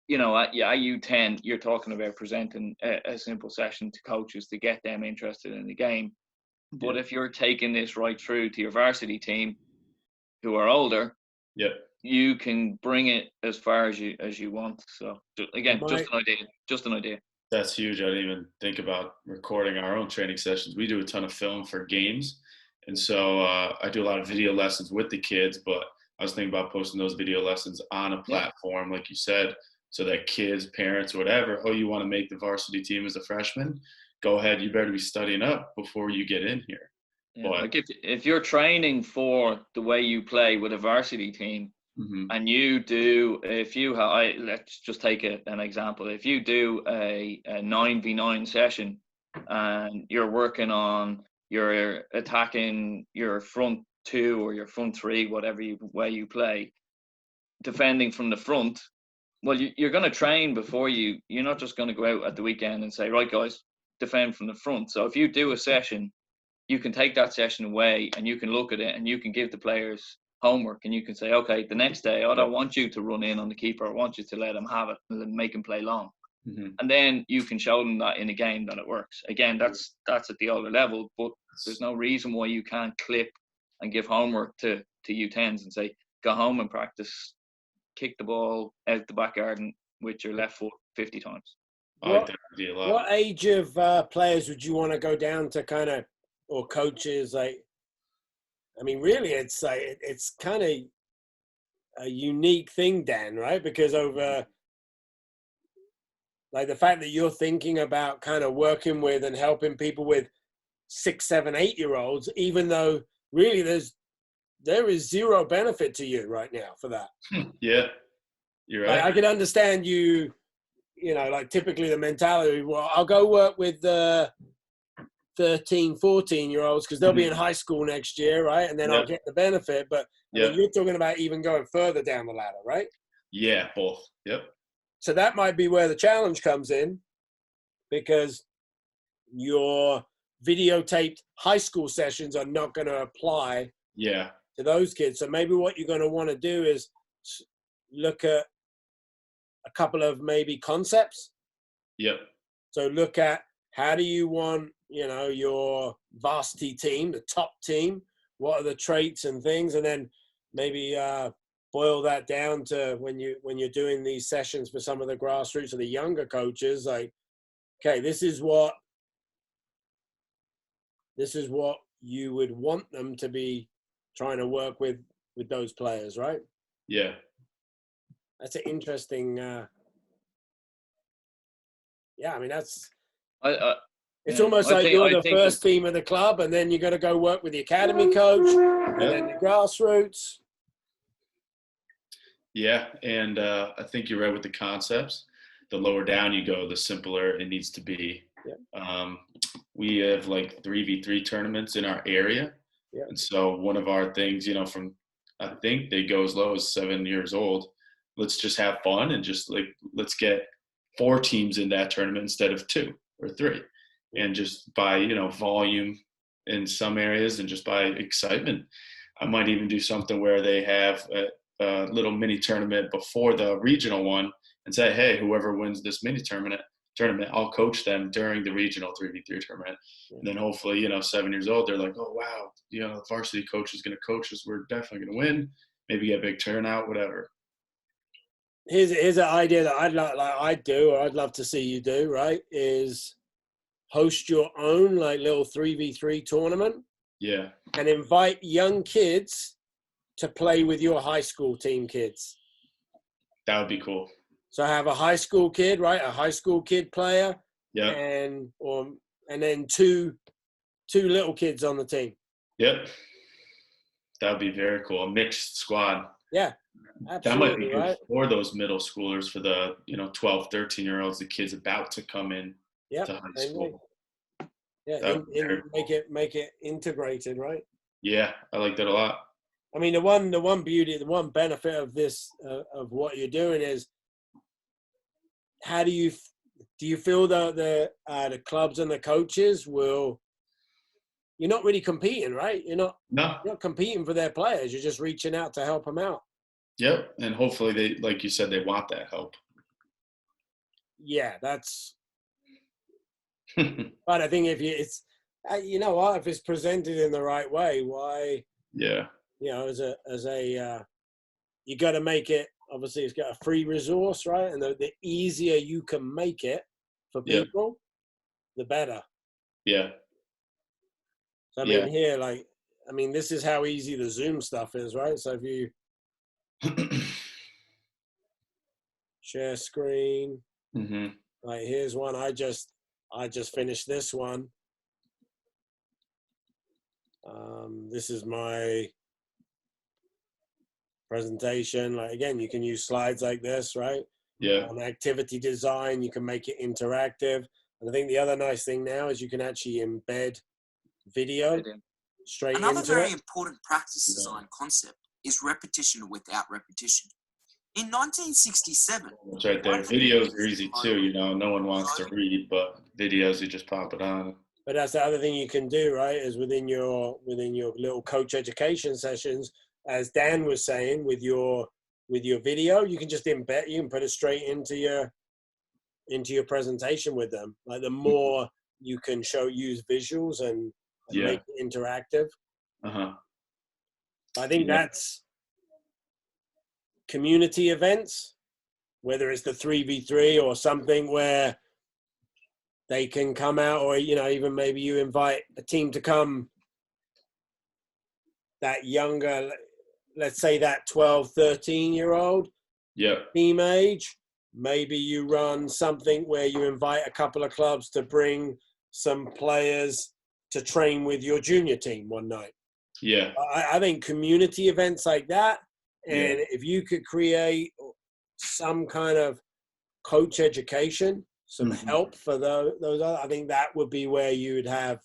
Speaker 3: at U10, you're talking about presenting a simple session to coaches to get them interested in the game. But if you're taking this right through to your varsity team who are older, you can bring it as far as you want. So again, just an idea.
Speaker 4: That's huge. I didn't even think about recording our own training sessions. We do a ton of film for games. And so I do a lot of video lessons with the kids, but I was thinking about posting those video lessons on a platform, like you said, so that kids, parents, whatever, you want to make the varsity team as a freshman, go ahead. You better be studying up before you get in here.
Speaker 3: Yeah, like if you're training for the way you play with a varsity team, and you do, let's just take an example. If you do a 9v9 session and you're working on, you're attacking your front two or your front three, whatever way you play, defending from the front, well, you're going to train before you're not just going to go out at the weekend and say, right, guys, defend from the front. So if you do a session, you can take that session away and you can look at it and you can give the players homework and you can say, okay, the next day, I don't want you to run in on the keeper. I want you to let him have it and make him play long. And then you can show them that in a game that it works. Again, that's at the older level, but there's no reason why you can't clip and give homework to U10s and say, go home and practice, kick the ball out the back garden with your left foot 50 times.
Speaker 4: I like that idea a lot.
Speaker 1: What age of players would you want to go down to, kind of, or coaches? Like, I mean, really, it's like it's kind of a unique thing, Dan, right? Because over, like, the fact that you're thinking about kind of working with and helping people with 6, 7, 8-year-olds, even though really there is zero benefit to you right now for that.
Speaker 4: Yeah, you're right.
Speaker 1: Like, I can understand you know, like typically the mentality, well, I'll go work with the 13, 14-year-olds because they'll be in high school next year, right? And then I'll get the benefit. But I mean, you're talking about even going further down the ladder, right?
Speaker 4: Yeah, both. Yep.
Speaker 1: So that might be where the challenge comes in, because your videotaped high school sessions are not going to apply to those kids. So maybe what you're going to want to do is look at a couple of maybe concepts.
Speaker 4: Yep.
Speaker 1: So look at, how do you want, your varsity team, the top team, what are the traits and things, and then maybe boil that down to when you're doing these sessions for some of the grassroots or the younger coaches, like, okay, this is what you would want them to be trying to work with those players, right?
Speaker 4: Yeah.
Speaker 1: That's an interesting. I mean, that's. It's almost like you're the first team of the club, and then you're going to go work with the academy coach, and then the grassroots.
Speaker 4: Yeah, and I think you're right with the concepts. The lower down you go, the simpler it needs to be. We have like 3v3 tournaments in our area,
Speaker 1: Yeah.
Speaker 4: And so one of our things, from I think they go as low as 7 years old. Let's just have fun and just let's get 4 teams in that tournament instead of 2 or 3, and just by volume in some areas and just by excitement. I might even do something where they have a little mini tournament before the regional one and say, hey, whoever wins this mini tournament, I'll coach them during the regional 3v3 tournament. And then hopefully, 7 years old, they're like, oh, wow, the varsity coach is going to coach us. We're definitely going to win. Maybe get a big turnout, whatever.
Speaker 1: Here's an idea that I'd love to see you do, right, is host your own little 3v3 tournament.
Speaker 4: Yeah.
Speaker 1: And invite young kids to play with your high school team kids.
Speaker 4: That would be cool.
Speaker 1: So have a high school kid, right? A high school kid player.
Speaker 4: Yeah.
Speaker 1: And then two little kids on the team.
Speaker 4: Yep. That would be very cool. A mixed squad.
Speaker 1: Yeah. Absolutely,
Speaker 4: that might be good
Speaker 1: right?
Speaker 4: for those middle schoolers, for the 12, 13-year-olds, the kids about to come in to high school.
Speaker 1: Yeah, make it integrated, right?
Speaker 4: Yeah, I like that a lot.
Speaker 1: I mean, the one benefit of this of what you're doing is, how do you feel that the clubs and the coaches will? You're not really competing, right? You're not competing for their players. You're just reaching out to help them out.
Speaker 4: Yep, and hopefully they, like you said, they want that help.
Speaker 1: Yeah, that's. But I think if it's presented in the right way, why?
Speaker 4: Yeah.
Speaker 1: As a you got to make it. Obviously, it's got a free resource, right? And the easier you can make it for people, the better.
Speaker 4: Yeah.
Speaker 1: So I mean, here, this is how easy the Zoom stuff is, right? So if you share screen, here's one. I just finished this one. This is my presentation. Again, you can use slides like this, right?
Speaker 4: Yeah.
Speaker 1: On activity design, you can make it interactive. And I think the other nice thing now is you can actually embed video straight into it.
Speaker 5: Another very important practice design concept is repetition without repetition. In 1967,
Speaker 4: that's right there. Videos are easy too. No one wants to read, but videos, you just pop it on.
Speaker 1: But that's the other thing you can do, right? Is within your little coach education sessions, as Dan was saying, with your video, you can just embed. You can put it straight into your presentation with them. The more you can use visuals and make it interactive. I think that's community events, whether it's the 3v3 or something where they can come out, or even maybe you invite a team to come that younger, let's say that 12, 13-year-old team age. Maybe you run something where you invite a couple of clubs to bring some players to train with your junior team one night.
Speaker 4: Yeah.
Speaker 1: I think community events like that, and if you could create some kind of coach education, some help for those other, I think that would be where you would have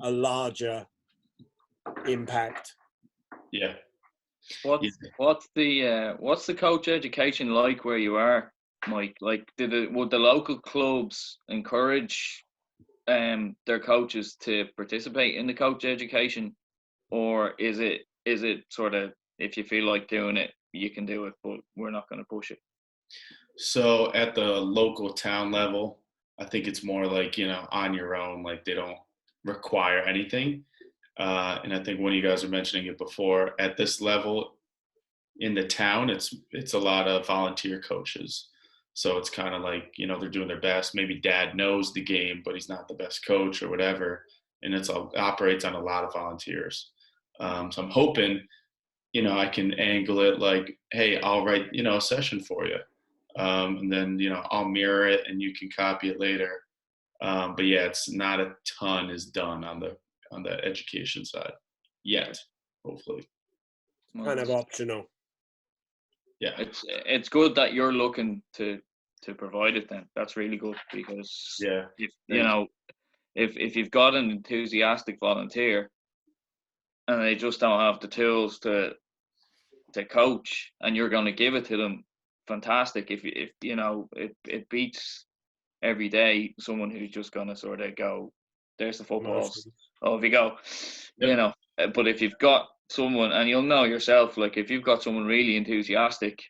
Speaker 1: a larger impact.
Speaker 4: Yeah.
Speaker 3: What's the coach education like where you are, Mike? Would the local clubs encourage their coaches to participate in the coach education, or is it sort of, if you feel like doing it, you can do it, but we're not going to push it?
Speaker 4: So at the local town level, I think it's more on your own. They don't require anything. And I think one of you guys were mentioning it before. At this level in the town, it's a lot of volunteer coaches. So it's kind of they're doing their best. Maybe dad knows the game, but he's not the best coach or whatever. And it operates on a lot of volunteers. So I'm hoping, I can angle it hey, I'll write, a session for you. And then, I'll mirror it and you can copy it later. But it's not a ton is done on the education side yet, hopefully.
Speaker 1: Kind of optional.
Speaker 4: Yeah.
Speaker 3: It's good that you're looking to provide it then. That's really good, because if you've got an enthusiastic volunteer, and they just don't have the tools to coach, and you're going to give it to them, fantastic. If you know, it beats every day someone who's just going to sort of go, there's the footballs, off you go.
Speaker 4: Yep.
Speaker 3: You know, but if you've got someone, and you'll know yourself, like if you've got someone really enthusiastic,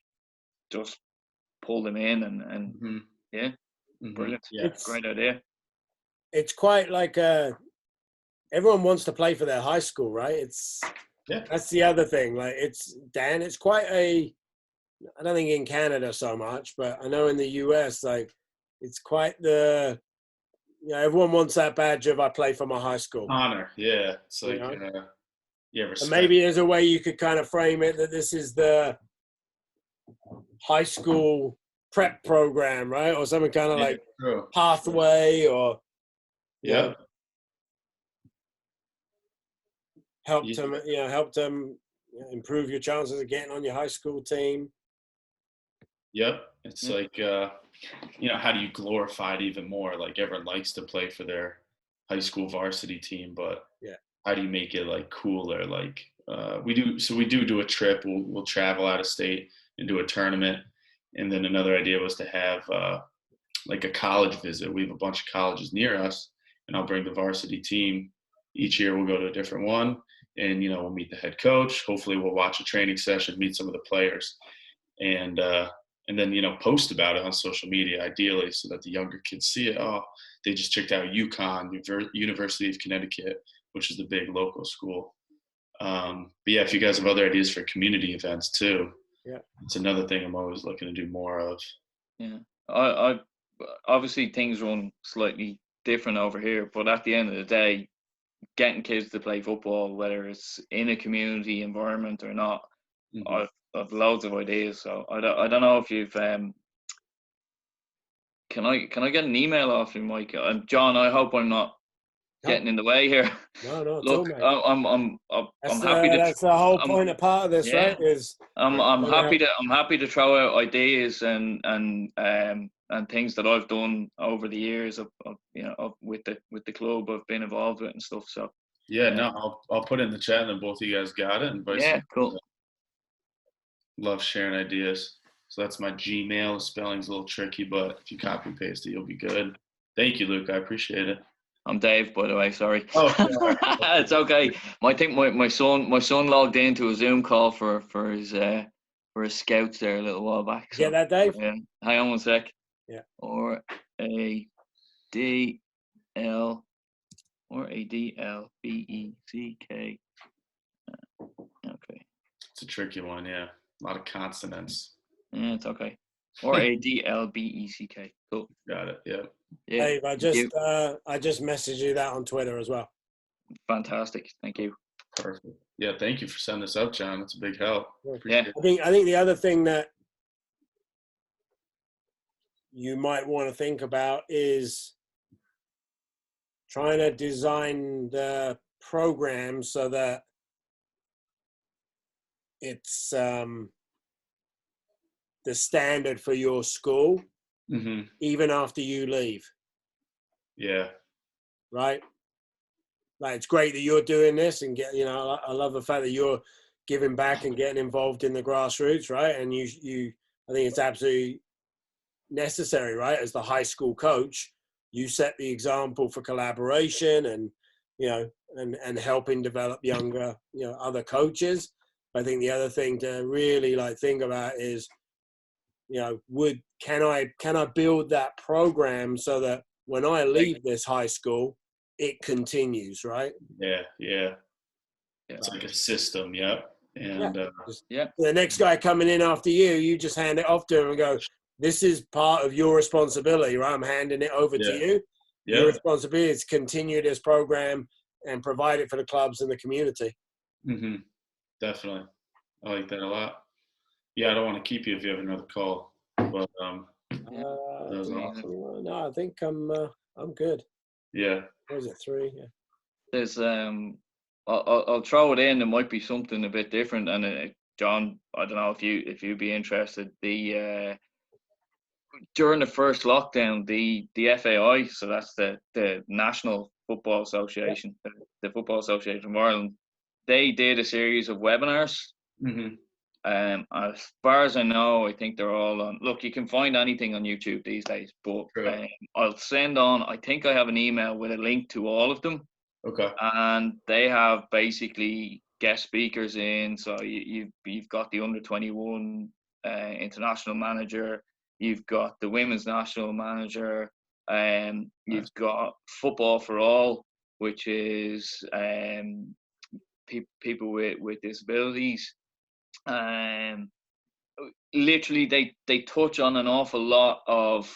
Speaker 3: just pull them in and yeah, brilliant.
Speaker 4: Yeah,
Speaker 3: Great idea.
Speaker 1: It's quite like everyone wants to play for their high school, right? That's the other thing. Like it's quite I don't think in Canada so much, but I know in the US, like it's quite everyone wants that badge of I play for my high school.
Speaker 4: honor. Yeah, it's like respect.
Speaker 1: And maybe there's a way you could kind of frame it that this is the high school prep program, right? Or something kind of like pathway or help them improve your chances of getting on your high school team.
Speaker 4: Yep. It's like, how do you glorify it even more? Like everyone likes to play for their high school varsity team, but how do you make it like cooler? Like we do a trip. We'll travel out of state and do a tournament. And then another idea was to have like a college visit. We have a bunch of colleges near us, and I'll bring the varsity team. Each year we'll go to a different one, and we'll meet the head coach. Hopefully we'll watch a training session, meet some of the players, and then post about it on social media, ideally, so that the younger kids see it. Oh, they just checked out UConn, University of Connecticut, which is the big local school. But yeah, if you guys have other ideas for community events too, it's another thing I'm always looking to do more of.
Speaker 3: Yeah, I obviously things run slightly different over here, but at the end of the day, getting kids to play football, whether it's in a community environment or not, I've loads of ideas. So I don't know if you've can I get an email off you, Mike? John, I hope I'm not getting in the way here.
Speaker 1: No,
Speaker 3: look, I'm happy to.
Speaker 1: That's the whole point of part of this, right? Is
Speaker 3: I'm happy to throw out ideas and things that I've done over the years of with the club I've been involved with and stuff. So
Speaker 4: I'll put it in the chat, and then both of you guys got it. And
Speaker 3: cool.
Speaker 4: Love sharing ideas. So that's my Gmail. The spelling's a little tricky, but if you copy and paste it, you'll be good. Thank you, Luke. I appreciate it.
Speaker 3: I'm Dave, by the way. Sorry.
Speaker 4: Oh,
Speaker 3: it's okay. I think my son logged into a Zoom call for his scouts there a little while back. So,
Speaker 1: get that, Dave?
Speaker 3: hang on one sec.
Speaker 1: Yeah.
Speaker 3: Or a D L B E C K. Okay.
Speaker 4: It's a tricky one, yeah. A lot of consonants.
Speaker 3: Yeah, it's okay. Or Adlbeck. Cool.
Speaker 4: Got it. Yeah.
Speaker 1: Dave, I just messaged you that on Twitter as well.
Speaker 3: Fantastic. Thank you.
Speaker 4: Perfect. Yeah, thank you for sending this up, John. It's a big help.
Speaker 3: Yeah.
Speaker 1: I think the other thing that you might want to think about is trying to design the program so that it's the standard for your school, even after you leave.
Speaker 4: Yeah.
Speaker 1: Right? Like, it's great that you're doing this and I love the fact that you're giving back and getting involved in the grassroots, right? And I think it's absolutely necessary, right? As the high school coach, you set the example for collaboration and, and helping develop younger, other coaches. I think the other thing to really think about is, can I build that program so that when I leave this high school, it continues, right?
Speaker 4: Yeah. It's like a system, And
Speaker 1: the next guy coming in after you just hand it off to him and go, this is part of your responsibility, right? I'm handing it over to you.
Speaker 4: Yeah.
Speaker 1: Your responsibility is to continue this program and provide it for the clubs and the community.
Speaker 4: Definitely. I like that a lot. Yeah, I don't want to keep you if you have another call, but that was awesome.
Speaker 1: No, I think I'm good.
Speaker 4: Yeah.
Speaker 1: What was it, 3? Yeah.
Speaker 3: There's I'll throw it in. There might be something a bit different, and John, I don't know if you'd be interested. The during the first lockdown, the FAI, so that's the National Football Association, the Football Association of Ireland, they did a series of webinars.
Speaker 4: Mm-hmm.
Speaker 3: As far as I know, I think they're all on. Look, you can find anything on YouTube these days, but I'll send on. I think I have an email with a link to all of them.
Speaker 4: Okay.
Speaker 3: And they have basically guest speakers in. So you've got the under-21 international manager. You've got the women's national manager. You've got Football for All, which is people with disabilities. Literally, they touch on an awful lot of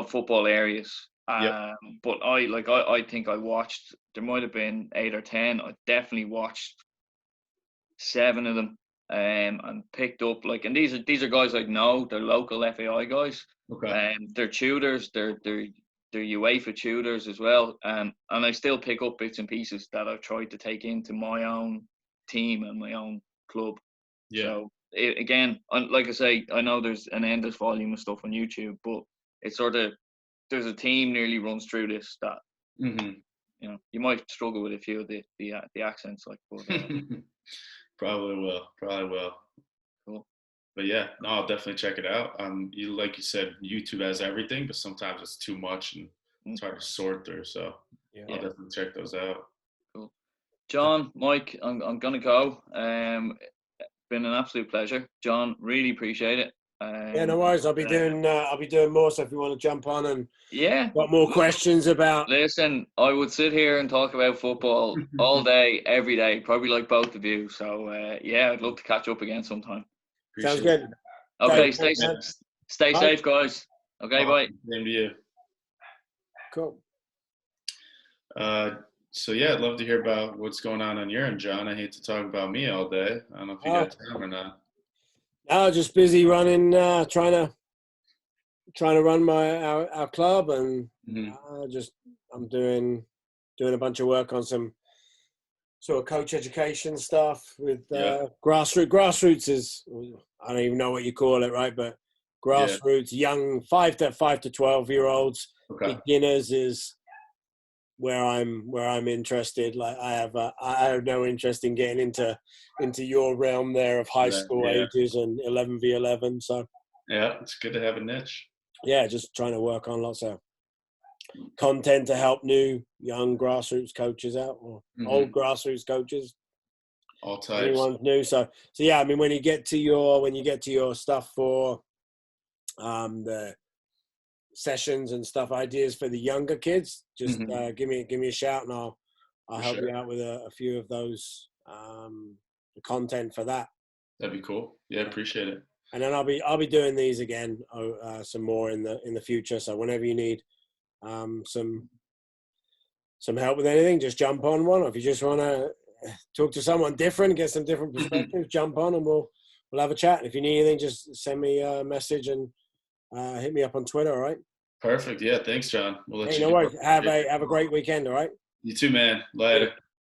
Speaker 3: football areas.
Speaker 4: Yep.
Speaker 3: But I think I watched. There might have been 8 or 10. I definitely watched 7 of them. And picked up and these are guys I know. They're local FAI guys.
Speaker 4: Okay.
Speaker 3: They're tutors. They're UEFA tutors as well. And I still pick up bits and pieces that I've tried to take into my own team and my own club.
Speaker 4: Yeah.
Speaker 3: So again, like I say, I know there's an endless volume of stuff on YouTube, but it's sort of there's a team nearly runs through this that you might struggle with a few of the accents but
Speaker 4: Probably will.
Speaker 3: Cool.
Speaker 4: But yeah, no, I'll definitely check it out. You like you said, YouTube has everything, but sometimes it's too much and it's hard to sort through. So I'll definitely check those out.
Speaker 3: Cool. John, Mike, I'm gonna go. Been an absolute pleasure, John. Really appreciate it.
Speaker 1: Yeah, no worries. I'll be doing more. So if you want to jump on and got more questions about.
Speaker 3: Listen, I would sit here and talk about football all day, every day, probably like both of you. So I'd love to catch up again sometime.
Speaker 1: Sounds good.
Speaker 3: Okay, stay safe, guys. Okay, bye.
Speaker 4: Same to you.
Speaker 1: Cool.
Speaker 4: So I'd love to hear about what's going on your end, John. I hate to talk about me all day. I don't know if you got time or not.
Speaker 1: No, just busy running, trying to run our club, and I'm doing a bunch of work on some sort of coach education stuff with Grassroots. Grassroots is, I don't even know what you call it, right? But Grassroots, young 5 to 12-year-olds, beginners is where I'm interested. Like I have no interest in getting into your realm there of high school ages and 11v11. So
Speaker 4: it's good to have a niche.
Speaker 1: Yeah, just trying to work on lots of content to help new young grassroots coaches out, or old grassroots coaches.
Speaker 4: All types.
Speaker 1: Anyone new. So yeah, I mean, when you get to your stuff for the sessions and stuff, ideas for the younger kids, just give me a shout, and I'll help you out with a few of those the content for that.
Speaker 4: That'd be cool. Yeah, appreciate it.
Speaker 1: And then I'll be doing these again, some more in the future. So whenever you need some help with anything, just jump on one. Or if you just want to talk to someone different, get some different perspectives, jump on and we'll have a chat. And if you need anything, just send me a message and hit me up on Twitter. All right.
Speaker 4: Perfect. Yeah. Thanks, John. We'll let you
Speaker 1: no worries. Have a great weekend. All right.
Speaker 4: You too, man. Later.